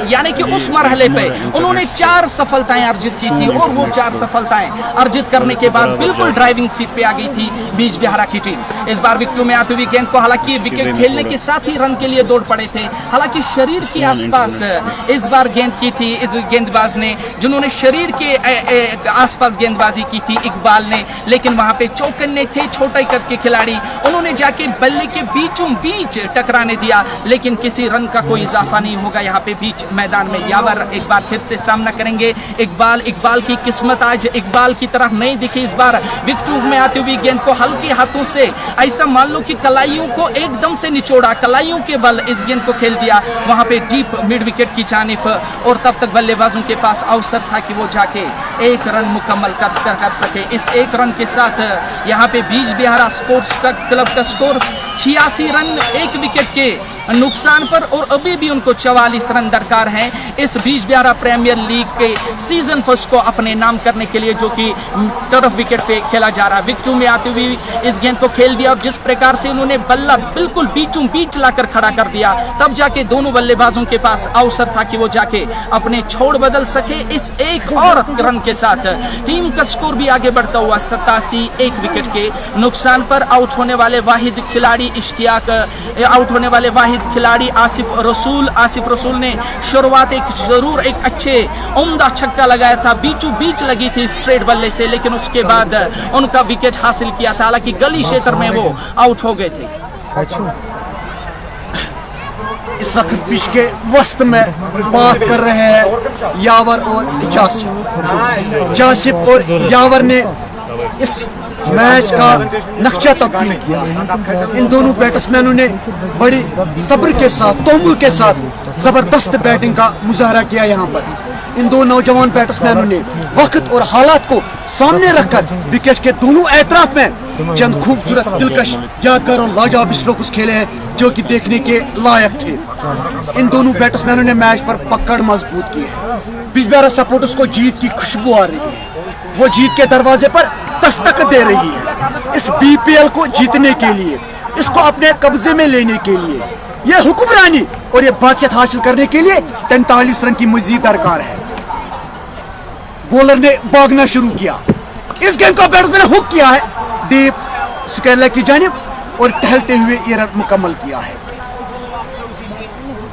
D: यानी कि उस मरहले पे उन्होंने 4 सफलताएं अर्जित की थी और वो 4 सफलताएं अर्जित करने के बाद बिल्कुल ड्राइविंग सीट पे आ गई थी बीच बिहारा की टीम। इस बार विकेटों में आते हुए गेंद को, हालांकि विकेट खेलने के साथ ही रन के लिए दौड़ पड़े थे, हालांकि शरीर के आसपास इस बार गेंद की थी इस गेंदबाज ने, जिन्होंने शरीर के आसपास गेंदबाजी की थी इकबाल ने, लेकिन वहां पे चौकन्ने थे छोटा कद के खिलाड़ी, उन्होंने जाके बल्ले के बीचों बीच टकराने दिया, लेकिन किसी रन का कोई इजाफा नहीं होगा। यहाँ पे बीच मैदान में यावर एक बार फिर से सामना करेंगे। इकबाल की किस्मत आज इकबाल की तरफ नहीं दिखी। इस बार विकेटों में आती हुई गेंद को हल्के हाथों से, ऐसा मान लो कि कलाइयों को एकदम से निचोड़ा, कलाइयों के बल इस गेंद को खेल दिया वहां पे डीप मिड विकेट की जानिब, और तब तक बल्लेबाजों के पास अवसर था कि वो जाके एक रन मुकम्मल कर सके। इस एक रन के साथ यहाँ पे बीज बिहारा स्पोर्ट्स क्लब का स्कोर 86 रन एक विकेट के नुकसान पर, और अभी भी उनको 44 रन दरकार हैं इस बीज बिहारा प्रीमियर लीग के सीजन फर्स्ट को अपने नाम करने के लिए, जो कि टर्फ विकेट पे खेला जा रहा है। विकेटों में आती हुई इस गेंद को खेल दिया, और जिस प्रकार से उन्होंने बल्ला बिल्कुल बीचों बीच लाकर खड़ा कर दिया, तब जाके दोनों बल्लेबाजों के पास अवसर था कि वो जाके अपने छोड़ बदल सके। इस एक और रन के साथ टीम का स्कोर भी आगे बढ़ता हुआ 87 एक विकेट के नुकसान पर। आउट होने वाले वाहिद खिलाड़ी इश्तियाक, आउट होने वाले वाहिद खिलाड़ी आसिफ रसूल ने शुरुआत जरूर एक अच्छे उम्दा छक्का लगाया था, बीचों बीच लगी थी स्ट्रेट बल्ले से, लेकिन उसके बाद उनका विकेट हासिल किया था, हालांकि गली क्षेत्र में वो आउट हो गए थे।
C: इस वक्त पिच के वस्त में बात कर रहे हैं यावर और जासिफ और यावर ने इस मैच का नक्शा तब्दील किया। इन दोनों बैट्समैनों ने बड़ी सब्र के साथ, तोमुल के साथ जबरदस्त बैटिंग का मुजाहरा किया। यहाँ पर इन दो नौजवान बैट्समैनों ने वक्त और हालात को सामने रखकर विकेट के दोनों एतराफ में चंद खूबसूरत, दिलकश, यादगार और लाजवाब स्ट्रोक्स खेले हैं जो कि देखने के लायक थे। इन दोनों बैट्समैनों ने मैच पर पकड़ मजबूत की है। बीज बिहारा सपोर्टर्स को जीत की खुशबू आ रही है, वो जीत के दरवाजे पर दस्तक दे रही है। इस बीपीएल को जीतने के लिए, इसको अपने कब्जे में लेने के लिए, ये हुक्मरानी और ये बादशाह हासिल करने के लिए 43 रन की मजीद दरकार है। बॉलर ने भागना शुरू किया, इस गेंद को बैट्समैन ने हुक किया है डीप स्क्वायर की जानिब, और टहलते हुए ये रन मुकम्मल किया है।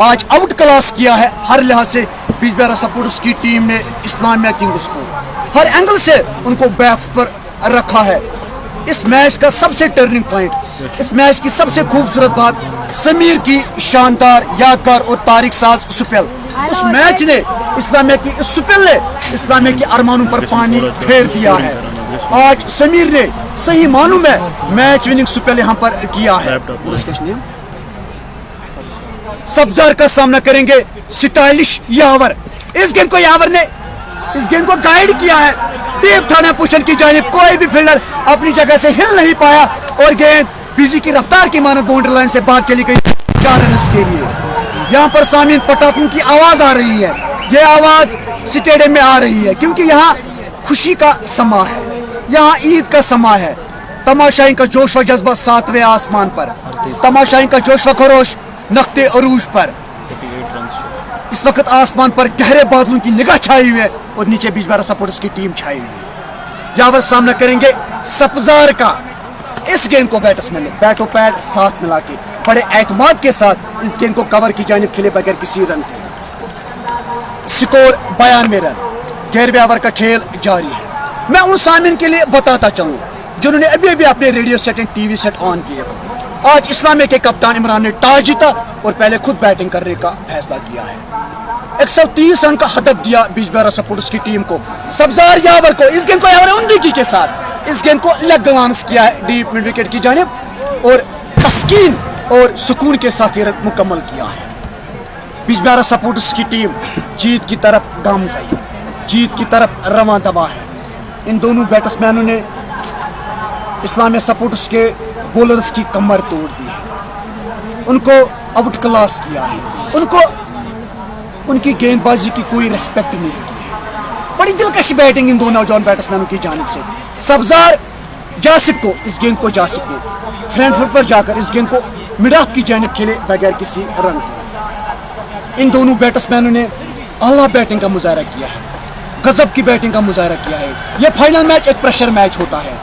C: आज आउट क्लास किया है हर लिहाज से बीज बिहारा सपोर्टर्स की टीम ने इस्लामिया किंग्स को, हर एंगल से उनको बैक पर रखा है। इस मैच का सबसे टर्निंग पॉइंट, इस मैच की सबसे खूबसूरत बात, समीर की शानदार, यादगार और तारीख साज स्पेल। उस मैच ने इस्लामिया की, इस स्पेल ने इस्लामिया के अरमानों पर पानी फेर दिया है। आज समीर ने सही मानों में मैच विनिंग स्पेल यहाँ पर किया है। सब्जार का सामना करेंगे स्टाइलिश यावर। इस गेंद को यावर ने इस गेंद को गाइड किया है डीप थाना पोजीशन की जानिब, कोई भी फील्डर अपनी जगह से हिल नहीं पाया, और गेंद बिजली की रफ्तार की मानव बाउंड्री लाइन से बाहर चली गई 4 रन के लिए। यहाँ पर सामीन पटाखों की आवाज आ रही है, ये आवाज स्टेडियम में आ रही है, क्योंकि यहाँ खुशी का समा है, यहाँ ईद का समा है। तमाशाई का जोश व जज्बा 7वें आसमान पर, तमाशाई का जोश व खरोश नक्ते अरूज पर। इस वक्त आसमान पर गहरे बादलों की निगाह छाई हुई है, और नीचे बीज बिहारा सपोर्टर्स की टीम छाई हुई है। यावर सामना करेंगे सब्जार का। इस गेंद को बैट्समैन ने बैटो पैड साथ मिला के बड़े एतमाद के साथ इस गेंद को कवर की जानिब खेले बगैर किसी रन के। Score 92 run. गैर यावर का खेल जारी है। मैं उन सामिन के लिए बताता चलूं जिन्होंने अभी अभी अपने radio set and TV set on किए। आज इस्लामिया के कप्तान इमरान ने टॉस जीता और पहले खुद बैटिंग करने का फैसला किया है। 130 रन का हदफ दिया बीज बिहारा सपोर्टर्स की टीम को। सब्जार यावर को, इस गेंद को यावर उमदगी के साथ इस गेंद को लेग ग्लांस किया है डीप मिड विकेट की जानिब, और तस्कीन और सुकून के साथ ये रन मुकम्मल किया है। बीज बिहारा सपोर्टर्स की टीम जीत की तरफ गामज़न, जीत की तरफ रवां दवा है। इन दोनों बैट्समैनों ने इस्लामिया सपोर्टर्स के बॉलर्स की कमर तोड़ दी है, उनको आउट क्लास किया है, उनको उनकी गेंदबाजी की कोई रेस्पेक्ट नहीं की है। बड़ी दिलकश बैटिंग इन दो नौजवान बैट्समैनों की जानिब से। सब्जार जासिफ को, इस गेंद को जासिफ ने फ्रंट फुट पर जाकर इस गेंद को मिड ऑफ की जानिब खेले बगैर किसी रन के। इन दोनों बैट्समैनों ने आला बैटिंग का मुजाहरा किया है, गजब की बैटिंग का मुजाहरा किया है। यह फाइनल मैच एक प्रेशर मैच होता है,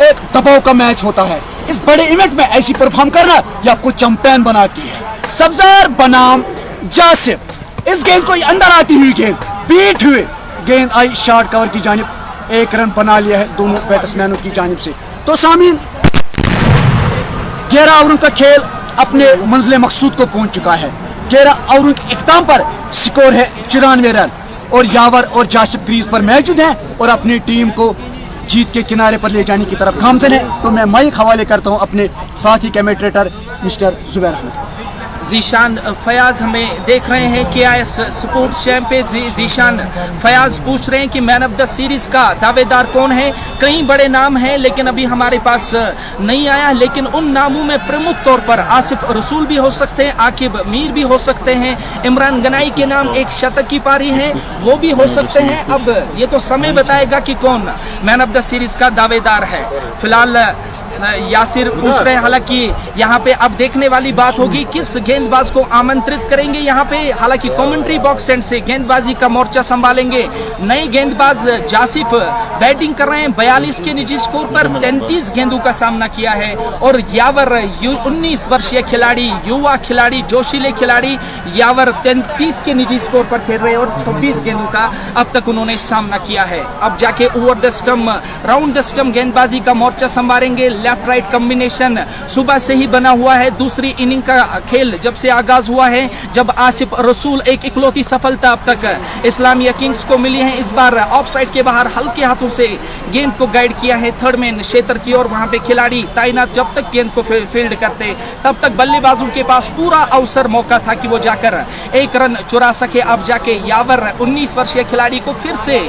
C: एक दबाव का मैच होता है। इस बड़े इवेंट में ऐसी परफॉर्म करना ये आपको चैंपियन बनाती है। सब्जार बनाम जासिफ, इस गेंद को अंदर आती हुई गेंद बीट हुए, गेंद आई शॉर्ट कवर की जानिब, 1 रन बना लिया है दोनों बैट्समैनों की जानिब से। तो सामीन 11 ओवरों का खेल अपने मंजिल मकसूद को पहुंच चुका है। 11 ओवरों के इख्ताम पर स्कोर है 94 रन और यावर और जासिफ क्रीज पर मौजूद हैं और अपनी टीम को जीत के किनारे पर ले जाने की तरफ गामजन है। तो मैं माइक हवाले करता हूं अपने साथी कमेंटेटर मिस्टर जुबैर अहमद।
D: जीशान फयाज हमें देख रहे हैं कि KIS sports champion Zeeshan Fayaz पूछ रहे हैं कि मैन ऑफ द सीरीज का दावेदार कौन है। कई बड़े नाम हैं लेकिन अभी हमारे पास नहीं आया, लेकिन उन नामों में प्रमुख तौर पर आसिफ रसूल भी हो सकते हैं, आकिब मीर भी हो सकते हैं, इमरान गनाई के नाम एक शतक की पारी है वो भी हो सकते हैं। अब ये तो समय बताएगा कि कौन मैन ऑफ द सीरीज का दावेदार है। फिलहाल यासिर पूछ रहे हैं, हालांकि यहाँ पे अब देखने वाली बात होगी किस गेंदबाज को आमंत्रित करेंगे यहाँ पे। हालांकि कमेंट्री बॉक्स एंड से गेंदबाजी का मोर्चा संभालेंगे नए गेंदबाज जासिफ, बैटिंग कर रहे हैं 42 के निजी स्कोर पर 33 गेंदों का सामना किया है। और यावर 19 वर्षीय खिलाड़ी, युवा खिलाड़ी, जोशीले खिलाड़ी यावर 33 के निजी स्कोर पर खेल रहे हैं और 26 गेंदों का अब तक उन्होंने सामना किया है। अब जाके over the stump, round the stump गेंदबाजी का मोर्चा संभालेंगे। लेफ्ट राइट कॉम्बिनेशन सुबह से ही बना हुआ है। दूसरी इनिंग का खेल जब से आगाज हुआ है, जब आसिफ रसूल एक इकलौती सफलता अब तक इस्लामिया किंग्स को मिली है। इस बार ऑफ साइड के बाहर हल्के हाथों से गेंद को गाइड किया है थर्ड मैन क्षेत्र की ओर। वहां पे खिलाड़ी तैनात, जब तक गेंद को फील्ड करते तब तक बल्लेबाजों के पास पूरा अवसर मौका था कि वो जाकर 1 रन चुरा सके। अब जाके यावर 19 वर्षीय खिलाड़ी को फिर से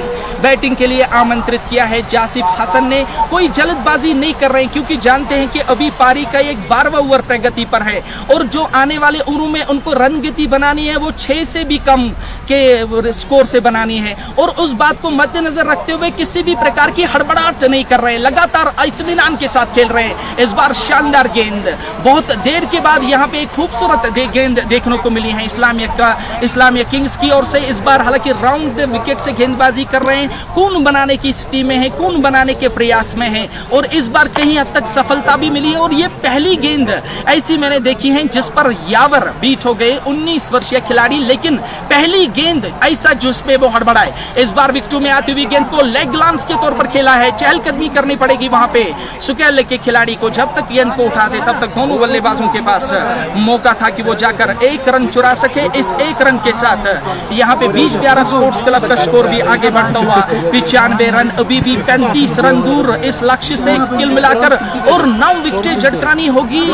D: बैटिंग के लिए आमंत्रित किया है जासिफ हसन ने। कोई जल्दबाजी नहीं कर रहे हैं क्योंकि जानते हैं कि अभी पारी का एक 12वां ओवर प्रगति पर है और जो आने वाले ओवरों में उनको रन गति बनानी है वो 6 से भी कम के स्कोर से बनानी है। और उस बात को मद्देनजर रखते हुए किसी भी प्रकार की हड़बड़ाहट नहीं कर रहे हैं, लगातार इत्मीनान के साथ खेल रहे हैं। इस बार शानदार गेंद, बहुत देर के बाद यहाँ पे एक खूबसूरत गेंद देखने को मिली है इस्लामिया किंग्स की ओर से। इस बार हालांकि राउंड विकेट से गेंदबाजी कर रहे हैं, कून बनाने की स्थिति में है, कून बनाने के प्रयास में है और इस बार कहीं हद तक सफलता भी मिली है। और ये पहली गेंद ऐसी मैंने देखी है जिस पर यावर बीट हो गए 19 वर्षीय खिलाड़ी, लेकिन पहली गेंद ऐसा जिसमें वो हड़बड़ाए। इस बार विकेटों में आती हुई गेंद को लेग ग्लांस के तौर पर खेला है, चहलकदमी करनी पड़ेगी वहां पे सुकैल के खिलाड़ी को। जब तक गेंद को उठाते तब तक दोनों बल्लेबाजों के पास मौका था कि वो जाकर 1 रन चुरा सके। इस 1 रन के साथ यहाँ पे बीच बिहार स्पोर्ट्स क्लब का स्कोर भी आगे बढ़ता हुआ 95 रन, अभी भी 35 रन दूर इस लक्ष्य से कुल मिलाकर, और 9 विकेटें झटकानी होगी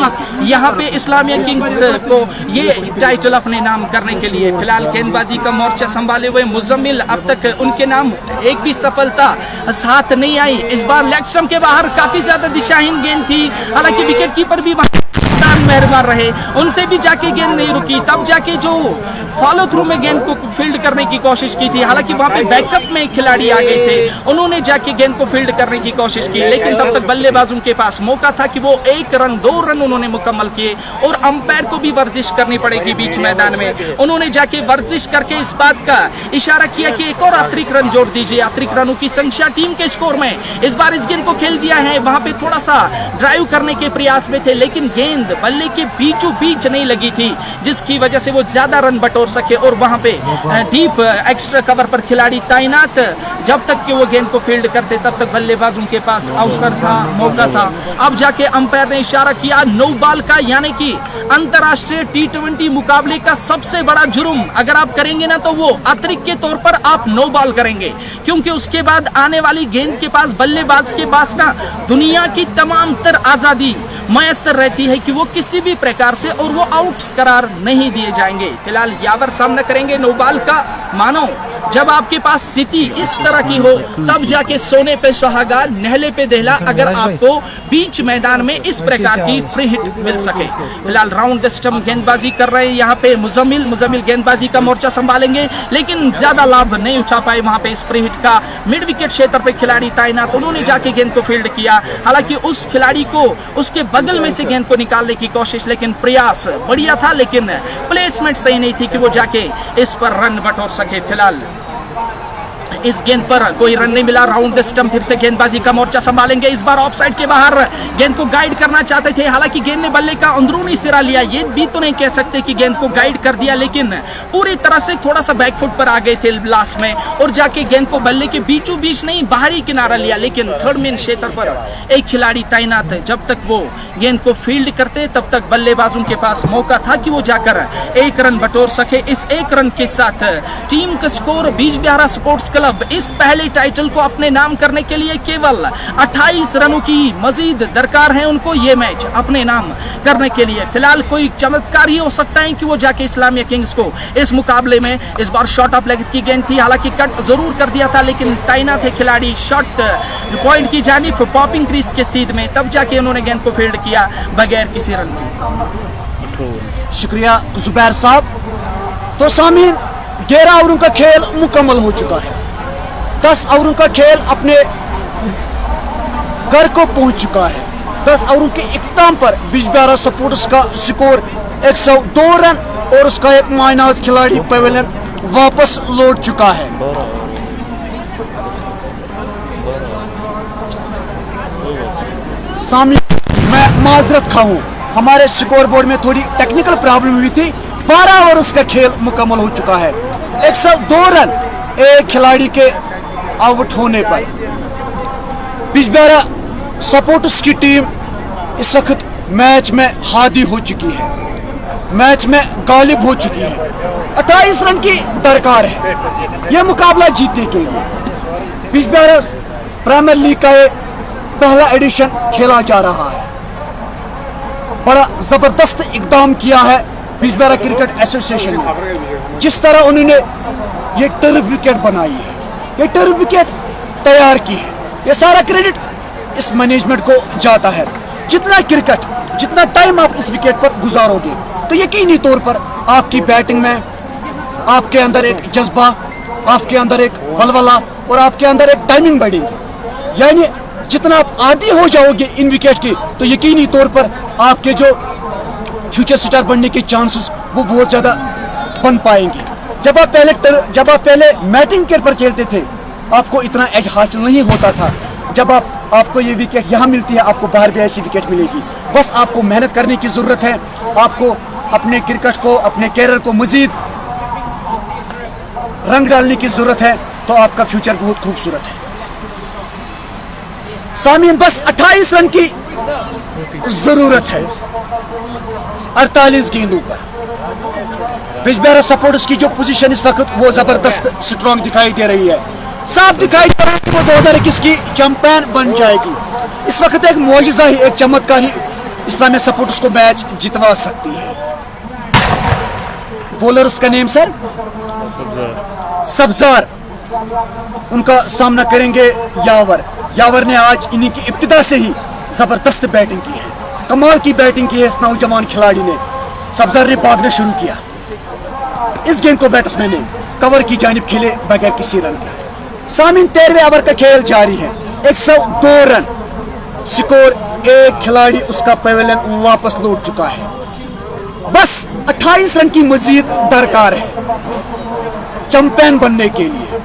D: यहाँ पे इस्लामिया किंग्स को ये टाइटल अपने नाम करने के लिए। फिलहाल गेंदबाजी का मोर्चा संभाले हुए मुजम्मिल, अब तक उनके नाम एक भी सफलता साथ नहीं आई। इस बार लेग स्टंप के बाहर काफी ज्यादा दिशाहीन गेंद थी, हालांकि विकेट कीपर भी मेहरबान रहे, उनसे भी जाके गेंद नहीं रुकी। तब जाके जो फॉलो थ्रू में गेंद को फील्ड करने की कोशिश की थी, हालांकि वहां पे बैकअप में खिलाड़ी आ गए थे, उन्होंने जाके गेंद को फील्ड करने की कोशिश की, लेकिन तब तक बल्लेबाजों के पास मौका था कि वो 1 रन 2 रन उन्होंने मुकम्मल किए। और अंपायर को भी वर्जिश करनी पड़ेगी बीच मैदान में, उन्होंने जाके वर्जिश करके इस बात का इशारा किया कि एक और अतिरिक्त रन जोड़ दीजिए। अतिरिक्त रनों की संख्या टीम के स्कोर में इस बार इस गेंद को खेल दिया है। वहां पे थोड़ा सा ड्राइव करने के प्रयास में थे, लेकिन गेंद बल्ले के बीचों बीच नहीं लगी थी, जिसकी वजह से वो ज्यादा रन बटोर सके। और वहां पे डीप एक्स्ट्रा कवर पर खिलाड़ी तैनात, जब तक कि वो गेंद को फील्ड करते तब तक बल्लेबाजों के पास अवसर था, मौका था। अब जाके अंपायर ने इशारा किया नो बॉल का, यानी कि अंतरराष्ट्रीय T20 मुकाबले का सबसे बड़ा जुर्म अगर आप करेंगे ना तो वो अतिरिक्त के तौर पर आप नो बॉल करेंगे, क्योंकि उसके बाद आने वाली गेंद के पास, बल्लेबाज के पास ना दुनिया की तमाम तर आजादी मयसर रहती है कि वो किसी भी प्रकार से, और वो आउट करार नहीं दिए जाएंगे। फिलहाल यावर सामना करेंगे नो बॉल का। मानो जब आपके पास स्थिति इस तरह की हो तब जाके सोने पे सुहागा, नहले पे दहला, अगर आपको बीच मैदान में इस प्रकार की फ्री हिट मिल सके। फिलहाल राउंड द स्टंप गेंदबाजी कर रहे हैं यहाँ पे मुजम्मिल गेंदबाजी का मोर्चा संभालेंगे, लेकिन ज्यादा लाभ नहीं उठा पाए वहां पे इस फ्री हिट का। मिड विकेट क्षेत्र पे खिलाड़ी तैनात, उन्होंने जाके गेंद को फील्ड किया, हालांकि उस खिलाड़ी को उसके बगल में से गेंद को निकालने की कोशिश, लेकिन प्रयास बढ़िया था, लेकिन प्लेसमेंट सही नहीं थी कि वो जाके इस पर रन बटोर सके। फिलहाल इस गेंद पर कोई रन नहीं मिला। राउंड द स्टंप फिर से गेंदबाजी का मोर्चा संभालेंगे। इस बार ऑफ साइड के बाहर गेंद को गाइड करना चाहते थे, हालांकि गेंद ने बल्ले का अंदरूनी सिरा लिया। ये भी तो नहीं कह सकते कि गेंद को गाइड कर दिया, लेकिन पूरी तरह से थोड़ा सा बैकफुट पर आ गए थे लास्ट में और जाके गेंद को बल्ले के बीचों बीच नहीं बाहरी किनारा लिया। लेकिन थर्ड मैन क्षेत्र पर एक खिलाड़ी तैनात है, जब तक वो गेंद को फील्ड करते तब तक बल्लेबाजों के पास मौका था कि वो जाकर एक रन बटोर सके। इस एक रन के साथ टीम का स्कोर बिजबिहारा स्पोर्ट्स क्लब इस पहले टाइटल को अपने नाम करने के लिए केवल 28 रनों की मजीद दरकार है उनको ये मैच अपने नाम करने के लिए। फिलहाल कोई चमत्कार ही हो सकता है कि वो जाके इस्लामिया किंग्स को इस मुकाबले में, इस बार शॉट ऑफ लेग की गेंद थी, हालांकि कट जरूर कर दिया था, लेकिन तैनात थे खिलाड़ी शॉट पॉइंट की जानिब पॉपिंग क्रीज के सीध में, तब जाके उन्होंने गेंद को फील्ड किया बगैर किसी रन के।
C: शुक्रिया जुबैर साहब। तो सामीन 11 ओवरों का खेल मुकम्मल हो चुका है। 10 ओवरों का खेल अपने घर को पहुंच चुका है। 10 ओवरों के इख्ताम पर बिजबिहारा स्पोर्ट्स का स्कोर 102 रन और उसका एक मायनाज खिलाड़ी पवेलियन वापस लौट चुका है। सामने मैं माजरत खाऊं, हमारे स्कोर बोर्ड में थोड़ी टेक्निकल प्रॉब्लम हुई थी। 12 ओवर का खेल मुकम्मल हो चुका है। 102 रन एक खिलाड़ी के आउट होने पर बिजबिहारा स्पोर्ट्स की टीम इस वक्त मैच में हादी हो चुकी है, मैच में गालिब हो चुकी है। 28 रन की दरकार है यह मुकाबला जीतने के लिए। बिजबिहारा प्रीमियर लीग का पहला एडिशन खेला जा रहा है। बड़ा जबरदस्त इकदाम किया है बिजबिहारा क्रिकेट एसोसिएशन ने। जिस तरह उन्होंने ये टर्फ विकेट बनाई है, ये टर्फ विकेट तैयार की है, ये सारा क्रेडिट इस मैनेजमेंट को जाता है। जितना क्रिकेट, जितना टाइम आप इस विकेट पर गुजारोगे तो यकीनी तौर पर आपकी बैटिंग में आपके अंदर एक जज्बा, आपके अंदर एक बलवला और आपके अंदर एक टाइमिंग बढ़ेगी। यानी जितना आप आदी हो जाओगे इन विकेट के तो यकीनी तौर पर आपके जो फ्यूचर स्टार बनने के चांसेस वो बहुत ज़्यादा बन पाएंगे। जब आप पहले मैटिंग विकेट पर खेलते थे आपको इतना एज हासिल नहीं होता था। जब आपको ये विकेट यहाँ मिलती है, आपको बाहर भी ऐसी विकेट मिलेगी। बस आपको मेहनत करने की ज़रूरत है, आपको अपने क्रिकेट को, अपने कैरियर को मज़ीद रंग डालने की ज़रूरत है, तो आपका फ्यूचर बहुत खूबसूरत है। सामीन बस 28 रन की ज़रूरत है 48 गेंदों पर। बिजबिहारा स्पोर्ट्स की जो पोजीशन इस वक्त वो जबरदस्त स्ट्रॉन्ग दिखाई दे रही है। साफ दिखाई दे रहा है कि वो 2021 की चैंपियन बन जाएगी। इस वक्त एक मौजज़ा ही, एक चमत्कार ही इस्लामिया स्पोर्ट्स को मैच जितवा सकती है। बॉलर्स का नेम सर सब्जार, उनका सामना करेंगे यावर। यावर ने आज इन्हीं की इब्तिदा से ही जबरदस्त बैटिंग की है, कमाल की बैटिंग की है इस नौजवान खिलाड़ी ने। सब्जार ने भागना शुरू किया। इस गेंद को बैट्समैन ने कवर की जानिब खेले बगैर किसी रन के। सामीन 13वें ओवर का खेल जारी है। 102 रन स्कोर, एक खिलाड़ी उसका पवेलियन वापस लौट चुका है। बस 28 रन की मजीद दरकार है चैंपियन बनने के लिए,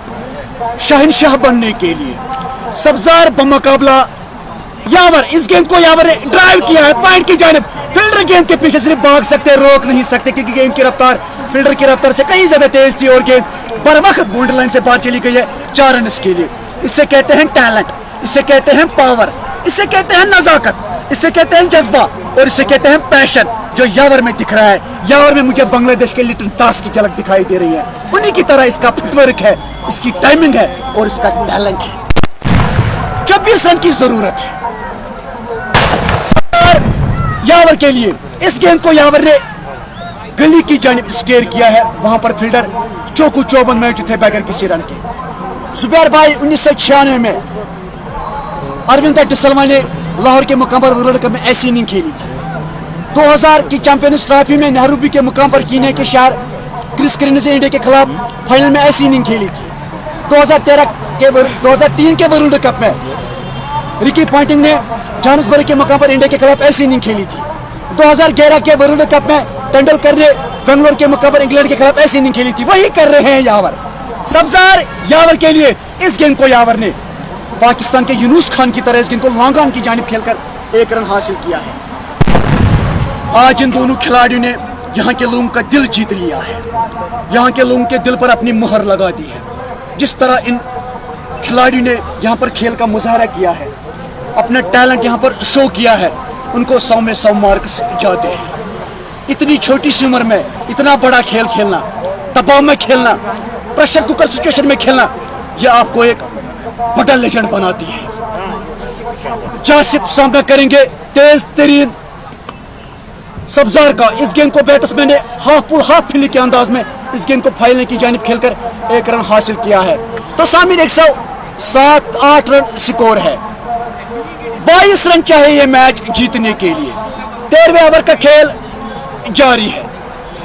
C: शहनशाह बनने के लिए। सब्जार बमुकाबला यावर, इस गेंद को यावर ने ड्राइव किया है पॉइंट की जानिब। फील्डर गेंद के पीछे सिर्फ भाग सकते, रोक नहीं सकते, क्योंकि गेंद की रफ्तार फील्डर की रफ्तार से कहीं ज्यादा तेज थी और गेंद बर वक्त बाउंड्री लाइन से बाहर चली गई है 4 रन के लिए। इससे कहते हैं टैलेंट, इससे कहते हैं पावर, इससे कहते हैं नजाकत, इससे कहते हैं जज्बा और इससे कहते हैं पैशन, जो यावर में दिख रहा है। यावर में मुझे बांग्लादेश के लिटन दास की झलक दिखाई दे रही है। उन्हीं की तरह इसका फुटवर्क है, इसकी टाइमिंग है और इसका टैलेंट है। 24 रन की जरूरत है यावर के लिए। इस गेंद को यावर ने गली की जानिब स्टेयर किया है, वहां पर फील्डर चौकू चौबंद मैच थे बगैर किसी रन के। जुबैर भाई 1996 में अरविंद डिसल्वा ने लाहौर के मुकाम पर वर्ल्ड कप में ऐसी इनिंग खेली थी। 2000 की चैंपियंस ट्रॉफी में नेहरूबी के मुकाम पर कीनिया के शहर क्रिस क्रीन से इंडिया के खिलाफ फाइनल में ऐसी इनिंग खेली थी। 2003 के वर्ल्ड कप में रिकी पॉन्टिंग ने जोहान्सबर्ग के मुकाम पर इंडिया के खिलाफ ऐसी इनिंग खेली थी। 2011 के वर्ल्ड कप में तेंदुलकर ने बेंगलोर के मुकाम पर इंग्लैंड के खिलाफ ऐसी इनिंग खेली थी। वही कर रहे हैं यावर। सब्जार यावर के लिए। इस गेंद को यावर ने पाकिस्तान के यूनुस खान की तरह इस गेंद को लॉन्ग की जानिब खेलकर 1 रन हासिल किया है। आज इन दोनों खिलाड़ियों ने यहाँ के लोगों का दिल जीत लिया है, यहाँ के लोगों के दिल पर अपनी मुहर लगा दी है। जिस तरह इन खिलाड़ियों ने यहाँ पर खेल का मुजाहरा किया है, अपना टैलेंट यहाँ पर शो किया है, उनको 100 में 100 मार्क्स जाते हैं। इतनी छोटी सी उम्र में इतना बड़ा खेल खेलना, दबाव में खेलना, प्रेशर कुकर सिचुएशन में खेलना, यह आपको एक बड़ा लेजेंड बनाती है। जासिफ सामना करेंगे तेज तरीन सब्जार का। इस गेंद को बैट्समैन ने हाफ पुल हाफ फिली के अंदाज में इस गेंद को फाइनल की जानिब खेलकर 1 रन हासिल किया है। तो सामिर 107-8 रन स्कोर है। 22 रन चाहिए ये मैच जीतने के लिए। 13वें ओवर का खेल जारी है।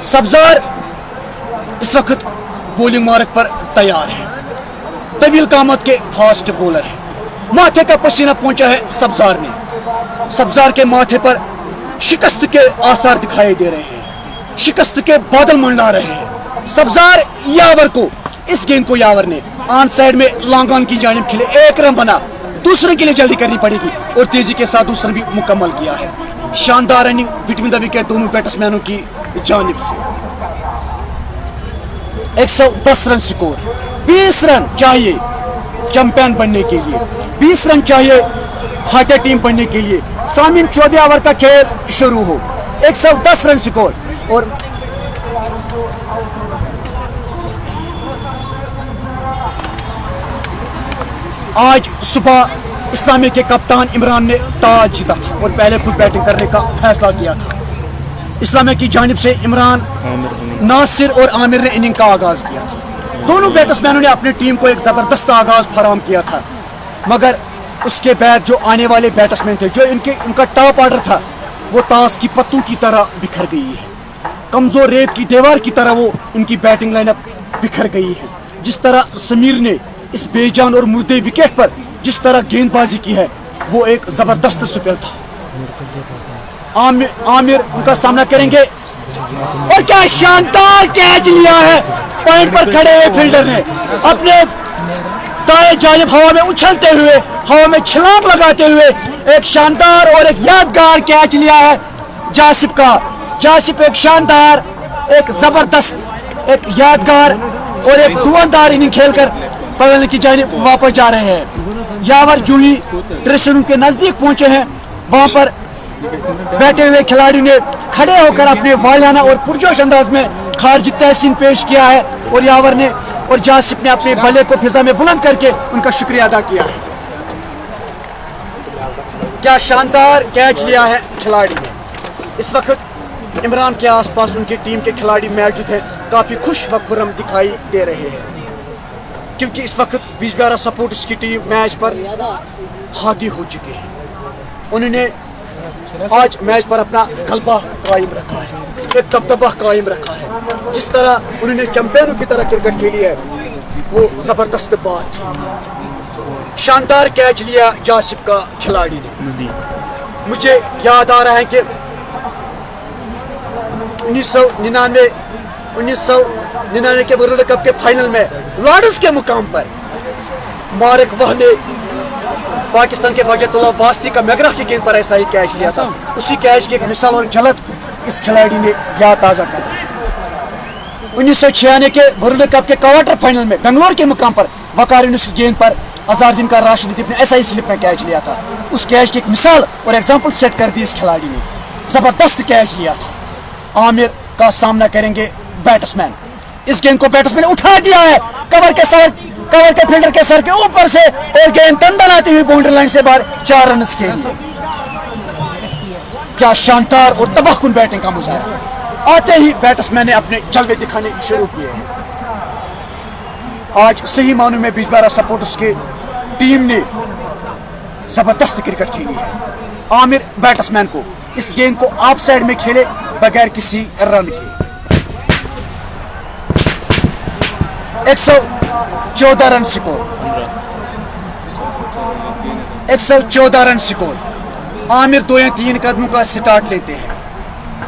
C: सब्जार इस वक्त बॉलिंग मार्ग पर तैयार है। तवील कामत के फास्ट बॉलर है। माथे का पसीना पहुंचा है सब्जार ने। सब्जार के माथे पर शिकस्त के आसार दिखाई दे रहे हैं, शिकस्त के बादल मंडरा रहे हैं। सब्जार यावर को, इस गेंद को यावर ने ऑन साइड में लॉन्ग ऑन की जानिब खेले। 1 रन बना, दूसरे के लिए जल्दी करनी पड़ेगी और तेजी के साथ दूसरा भी मुकम्मल किया है। शानदार रनिंग बिटवीन द विकेट दोनों बैट्समैनों की जानिब से। 110 रन स्कोर। 20 रन चाहिए चैंपियन बनने के लिए, 20 रन चाहिए फाइटर टीम बनने के लिए। सामिन 14 ओवर का खेल शुरू हो। 110 रन स्कोर। और आज सुबह इस्लामी के कप्तान इमरान ने टॉस जीता था और पहले खुद बैटिंग करने का फैसला किया था। इस्लामी की जानिब से इमरान, नासिर और आमिर ने इनिंग का आगाज किया था। दोनों बैट्समैनों ने अपनी टीम को एक जबरदस्त आगाज फराहम किया था, मगर उसके बाद जो आने वाले बैट्समैन थे, जो इनका टॉप ऑर्डर था, वो ताश की पत्तों की तरह बिखर गई है। कमजोर रेत की दीवार की तरह वो इनकी बैटिंग लाइनअप बिखर गई है। जिस तरह समीर ने इस बेजान और मुर्दे विकेट पर जिस तरह गेंदबाजी की है, वो एक जबरदस्त स्पेल था। आमिर उनका सामना करेंगे और क्या शानदार कैच लिया है। पॉइंट पर खड़े हुए फील्डर ने अपने दाएं जानिब हवा में उछलते हुए, हवा में छलांग लगाते हुए एक शानदार और एक यादगार कैच लिया है जासिफ का। जासिफ एक शानदार, एक जबरदस्त, एक यादगार और एक धुआंधार इनिंग खेलकर पवेलियन की जानिब वापस जा रहे हैं। यावर जूही ड्रेसिंग रूम के नजदीक पहुंचे हैं। वहां पर बैठे हुए खिलाड़ी ने खड़े होकर अपने वालियाना और पुरजोश अंदाज में खारजी तहसीन पेश किया है और यावर ने और जासिफ ने अपने बल्ले को फिजा में बुलंद करके उनका शुक्रिया अदा किया है। क्या शानदार कैच लिया है खिलाड़ी ने। इस वक्त इमरान के आसपास उनकी टीम के खिलाड़ी मौजूद हैं, काफी खुश व खुर्रम दिखाई दे रहे हैं, क्योंकि इस वक्त बिजबियारा सपोर्टर्स की टीम मैच पर हावी हो चुकी है। उन्होंने आज मैच पर अपना गलबा कायम रखा है, एक दबदबा कायम रखा है। जिस तरह उन्होंने चैंपियनों की तरह क्रिकेट खेली है, वो जबरदस्त बात थी। शानदार कैच लिया जासिफ का खिलाड़ी ने। मुझे याद आ रहा है कि 1999 के वर्ल्ड कप के फाइनल में लॉर्ड्स के मुकाम पर मारिक वह ने पाकिस्तान के वाजिदुल्लाह वास्ती का मैगरा की गेंद पर ऐसा ही कैच लिया था। उसी कैच की एक मिसाल और झलक इस खिलाड़ी ने याद ताज़ा कर दी। 1996 के वर्ल्ड कप के क्वार्टर फाइनल में बेंगलोर के मुकाम पर वकार यूनुस की गेंद पर अजहरुद्दीन का राशिद ने ऐसा ही स्लिप में कैच लिया था। उस कैच की एक मिसाल और एग्जाम्पल सेट कर दी इस खिलाड़ी ने। जबरदस्त कैच लिया था। आमिर का सामना करेंगे बैट्समैन। इस गेंद को बैट्समैन ने उठा दिया है कवर के फील्डर के सर के ऊपर से और गेंद दंदन आती हुई बाउंड्री लाइन से बाहर 4 रन के लिए। क्या शानदार और तबाहकुन बैटिंग का मुजाहरा। आते ही बैट्समैन ने अपने जलवे दिखाने शुरू किए हैं। आज सही मानों में बिजबियारा सपोर्टर्स की टीम ने जबरदस्त क्रिकेट खेली है। आमिर बैट्समैन को इस गेंद को ऑफ साइड में खेले बगैर किसी रन के। 114 run score. 114 run score. Aamir 2 या 3 कदमों का स्टार्ट लेते हैं,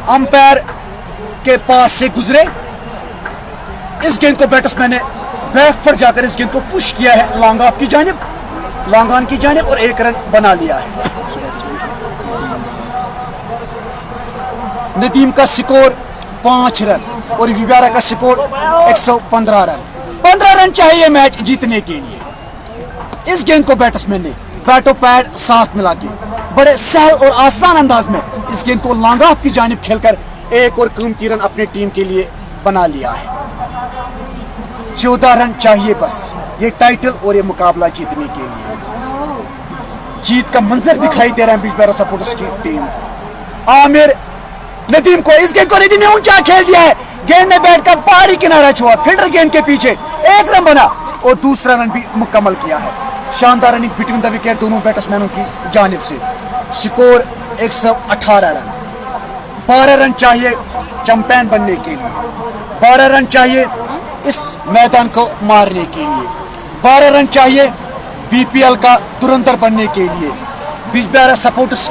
C: अंपायर के पास से गुजरे। इस गेंद को बैट्समैन ने बैक पर जाकर इस गेंद को पुश किया है लॉन्ग ऑफ की जानिब, लॉन्ग ऑन की जानिब और 1 रन बना लिया है। नदीम का स्कोर 5 रन और विब्यारा का स्कोर 115 रन। 15 रन चाहिए मैच जीतने के लिए। इस गेंद को बैट्समैन ने बैटो पैड साथ मिला के बड़े सहल और आसान अंदाज में इस गेंद को लॉन्ग ऑफ की जानिब खेलकर 1 और कीमती रन अपनी टीम के लिए बना लिया है। 14 रन चाहिए बस ये टाइटल और ये मुकाबला जीतने के लिए। जीत का मंजर दिखाई दे रहा है बिजबेहरा सपोर्टर्स की टीम। आमिर नदीम को, इस गेंद को नदीम ने ऊंचा खेल दिया है, गेंद ने बैट का बाहरी किनारा छुआ, फील्डर गेंद के पीछे 1 रन बना और दूसरा रन भी मुकम्मल किया है। शानदार रनिंग बिटवीन द विकेट दोनों बैट्समैनों की जानिब से। Score 118 run. 12 रन चाहिए चैंपियन बनने के लिए, 12 रन चाहिए इस मैदान को मारने के लिए, 12 रन चाहिए बीपीएल का धुरंधर बनने के लिए। बिजबेहरा सपोर्टर्स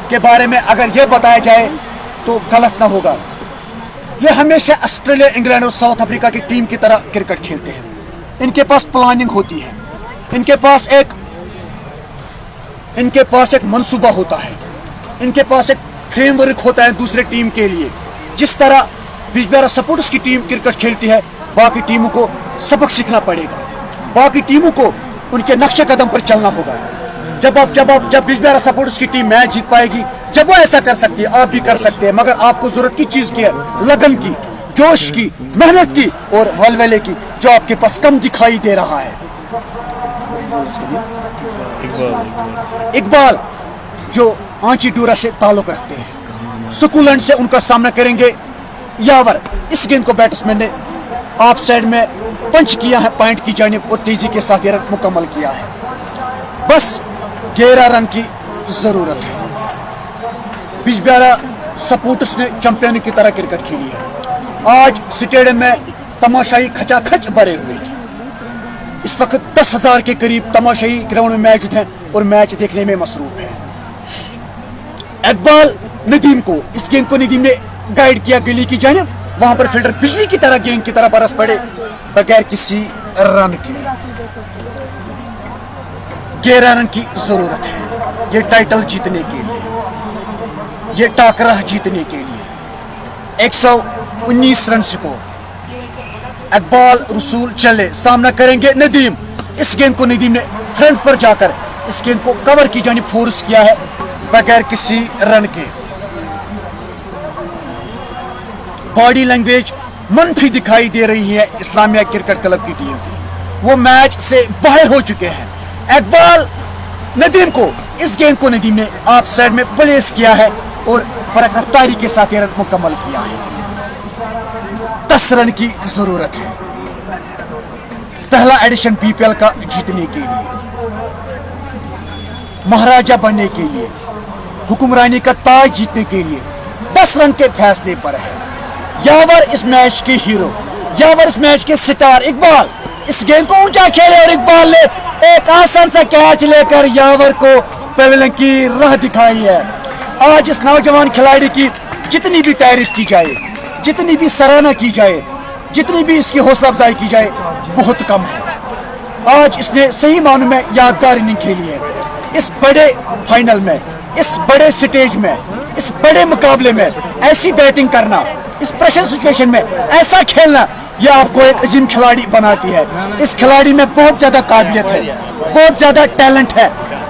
C: के बारे में अगर यह बताया जाए तो गलत ना होगा। ये हमेशा ऑस्ट्रेलिया, इंग्लैंड और साउथ अफ्रीका की टीम की तरह क्रिकेट खेलते हैं। इनके पास प्लानिंग होती है, इनके पास एक मंसूबा होता है, इनके पास एक फ्रेमवर्क होता है दूसरे टीम के लिए। जिस तरह बिजबेहरा सपोर्टर्स की टीम क्रिकेट खेलती है, बाकी टीमों को सबक सीखना पड़ेगा, बाकी टीमों को उनके नक्शे कदम पर चलना होगा। जब बिजबेहरा सपोर्टर्स की टीम मैच जीत पाएगी, जब वो ऐसा कर सकती है, आप भी कर सकते हैं। मगर आपको जरूरत की चीज की है, लगन की, जोश की, मेहनत की और वलवले की, जो आपके पास कम दिखाई दे रहा है। इकबाल जो आंची डूरा से ताल्लुक रखते हैं, सुकुलैंड से उनका सामना करेंगे यावर। इस गेंद को बैट्समैन ने ऑफ साइड में पंच किया है पॉइंट की जानिब और तेजी के साथ रन मुकम्मल किया है। बस 11 रन की जरूरत है। बिजबेहरा सपोर्टर्स ने चैंपियन की तरह क्रिकेट खेली है। आज स्टेडियम में तमाशाई खचाखच भरे हुए थे। इस वक्त 10,000 के करीब तमाशाई ग्राउंड में मौजूद हैं और मैच देखने में मसरूफ है। इकबाल नदीम को, इस गेंद को नदीम ने गाइड किया गली की जानिब, वहां पर फील्डर बिजली की तरह गेंद की तरह बरस पड़े बगैर किसी रन के। 11 रन की जरूरत है ये टाइटल जीतने के लिए, ये टाकरा जीतने के लिए। 119 रन स्कोर। इकबाल रसूल चले, सामना करेंगे नदीम। इस गेंद को नदीम ने फ्रंट पर जाकर इस गेंद को कवर की जानिब फोर्स किया है बगैर किसी रन के। बॉडी लैंग्वेज मनफी दिखाई दे रही है इस्लामिया क्रिकेट क्लब की टीम की, वो मैच से बाहर हो चुके हैं। इकबाल नदीम को, इस गेंद को नदीम ने ऑफ साइड में प्लेस किया है और रफ्तारी के साथ रन मुकम्मल किया है। 10 रन की जरूरत है पहला एडिशन बीपीएल का जीतने के लिए, महाराजा बनने के लिए, हुक्मरानी का ताज जीतने के लिए। 10 रन के फैसले पर है। यावर इस मैच के हीरो, यावर इस मैच के स्टार। इकबाल इस गेंद को ऊंचा खेले और इकबाल ने एक आसान सा कैच लेकर यावर को पवेलियन की राह दिखाई है। आज इस नौजवान खिलाड़ी की जितनी भी तारीफ की जाए, जितनी भी सराहना की जाए, जितनी भी इसकी हौसला अफजाई की जाए, बहुत कम है। आज इसने सही मानों में यादगार इनिंग खेली है। इस बड़े फाइनल में, इस बड़े स्टेज में, इस बड़े मुकाबले में ऐसी बैटिंग करना, इस प्रेशर सिचुएशन में ऐसा खेलना, यह आपको एक अजीम खिलाड़ी बनाती है। इस खिलाड़ी में बहुत ज्यादा काबिलियत है, बहुत ज्यादा टैलेंट है,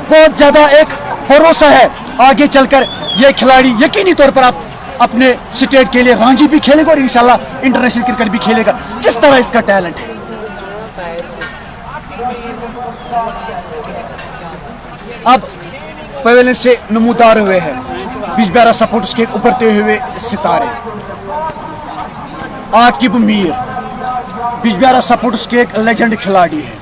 C: बहुत ज्यादा एक भरोसा है। आगे चलकर यह खिलाड़ी यकीनी तौर पर आप अपने स्टेट के लिए रणजी भी खेलेगा और इंशाल्लाह इंटरनेशनल क्रिकेट भी खेलेगा, जिस तरह इसका टैलेंट है। अब पवेलियन से नमूदार हुए हैं बिजबेहरा सपोर्टर्स के उभरते हुए सितारे। आकिब मीर बिजबेहरा सपोर्टर्स के एक लेजेंड खिलाड़ी है।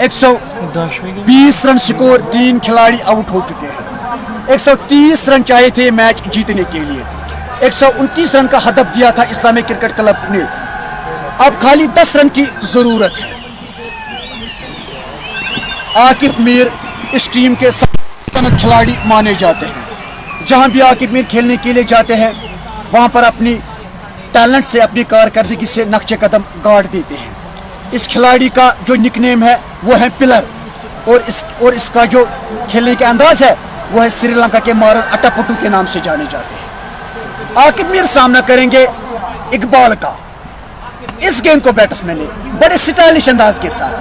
C: 120 रन स्कोर, 3 खिलाड़ी आउट हो चुके हैं। 130 रन चाहिए थे मैच जीतने के लिए। 129 रन का हदफ दिया था इस्लामिक क्रिकेट क्लब ने। अब खाली 10 रन की जरूरत है। आकिब मीर इस टीम के सबसे खिलाड़ी माने जाते हैं। जहां भी आकिब मीर खेलने के लिए जाते हैं, वहां पर अपनी टैलेंट से, अपनी कारकर्दगी से नक्शे कदम गाड़ देते हैं। इस खिलाड़ी का जो निकनेम है वो है पिलर, और इसका जो खेलने का अंदाज है वो है श्रीलंका के मारन अट्टापट्टू के नाम से जाने जाते हैं। आकिब मीर सामना करेंगे इकबाल का। इस गेंद को बैट्समैन ने बड़े स्टाइलिश अंदाज के साथ,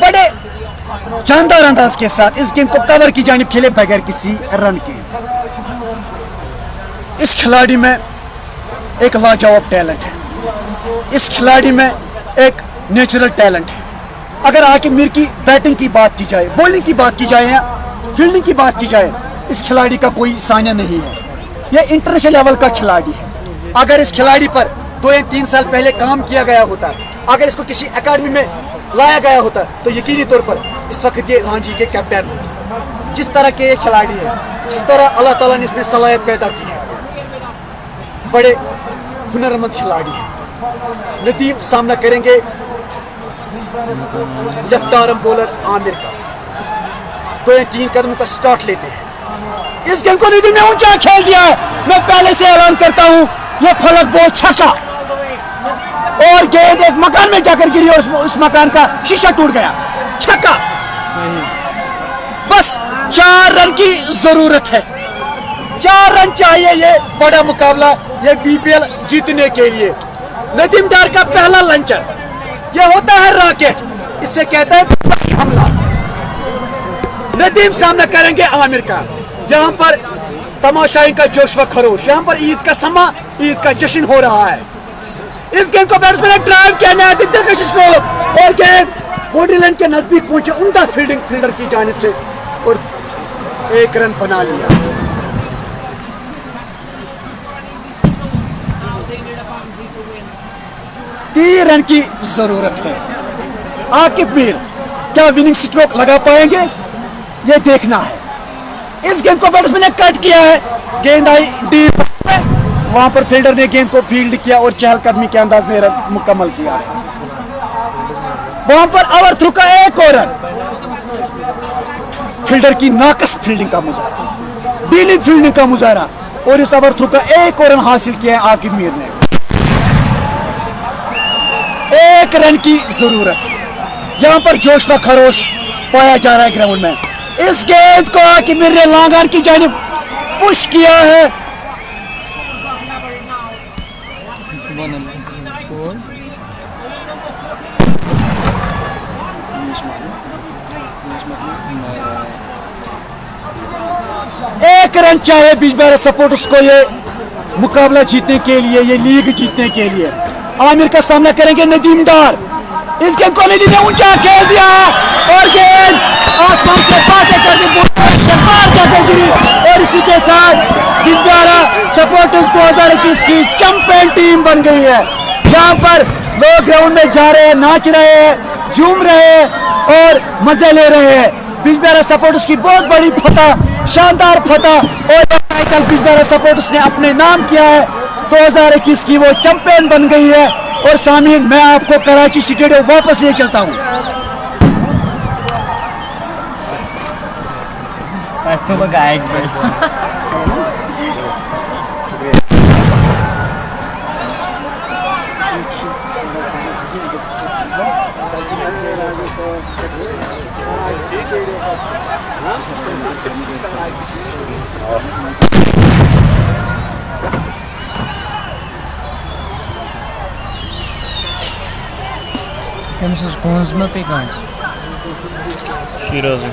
C: बड़े जानदार अंदाज के साथ इस गेंद को कवर की जानिब खेले बगैर किसी रन के। इस खिलाड़ी में एक लाजवाब टैलेंट है, इस खिलाड़ी में एक नेचुरल टैलेंट है। अगर आकिब मीर की बैटिंग की बात की जाए, बॉलिंग की बात की जाए या फील्डिंग की बात की जाए, इस खिलाड़ी का कोई सानिया नहीं है। यह इंटरनेशनल लेवल का खिलाड़ी है। अगर इस खिलाड़ी पर 2 या 3 साल पहले काम किया गया होता, अगर इसको किसी एकेडमी में लाया गया होता, तो यकीनी तौर पर इस वक्त ये रांची के कैप्टन होते। जिस तरह के ये खिलाड़ी है, जिस तरह अल्लाह ताला ने इसमें सलाहियत पैदा की है, बड़े हुनरमंद खिलाड़ी है। नदीम सामना करेंगे यकतारम बॉलर आमिर का। 2 या 3 कदमों का स्टार्ट लेते हैं। इस गेंद को नदीम ने ऊंचा खेल दिया है। मैं पहले से ऐलान करता हूं, यह फलक बहुत छक्का, और गेंद एक मकान में जाकर गिरी और उस मकान का शीशा टूट गया। छक्का। बस 4 रन की जरूरत है, 4 रन चाहिए ये बड़ा मुकाबला, ये बीपीएल जीतने के लिए। नदीम डार का पहला लंचर, यह होता है रॉकेट, इससे कहता है हमला। नदीम सामना करेंगे आमिर का। यहाँ पर तमाशाई का जोश व खरोश, यहाँ पर ईद का समा, ईद का जश्न हो रहा है। इस गेंद को बैट्समैन ने ड्राइव किया न्यायाधीश कशिश को, और गेंद बॉडी लाइन के नजदीक पहुंचे उनका फील्डर की जानिब से, और 1 रन बना लिया। तीन रन की जरूरत है। आकिब मीर क्या विनिंग स्ट्रोक लगा पाएंगे, ये देखना है। इस गेंद को बैट्समैन ने कट किया है, गेंद आई डीप, वहां पर फील्डर ने गेंद को फील्ड किया और चहलकदमी के अंदाज में रन मुकम्मल किया है। वहां पर ओवर थ्रू का 1 और रन। फील्डर की नाकस फील्डिंग का मुजाहरा, डीली फील्डिंग का मुजाहरा, और इस ओवर थ्रू का 1 और रन हासिल किया है आकिब मीर ने। 1 रन की जरूरत है। यहाँ पर जोश व खरोश पाया जा रहा है ग्राउंड में। इस गेंद को आकिब मीर ने लांगान की जानिब पुश किया है। एक रन चाहिए बिजबारा सपोर्टर्स को ये मुकाबला जीतने के लिए, ये लीग जीतने के लिए। आमिर का सामना करेंगे नदीम डार। इस गेंद को नदीम ने ऊंचा खेल दिया और गेंद आसमान से बातें कर दी, से बाहर जाकर गिरी, और इसी के साथ बिजबारा सपोर्टर्स 2021 की चैंपियन टीम बन गई है। यहाँ पर लोग ग्राउंड में जा रहे हैं, नाच रहे हैं, झूम रहे हैं और मजे ले रहे हैं। बिजबारा सपोर्टर्स की बहुत बड़ी फतह, शानदार फतह, और कल बिजबारा सपोर्टर्स ने अपने नाम किया है। 2021 की वो चैंपियन बन गई है। और सामीन, मैं आपको कराची स्टेडियम वापस ले चलता हूँ।
E: Temos com uma pegada.
B: Cheiroso.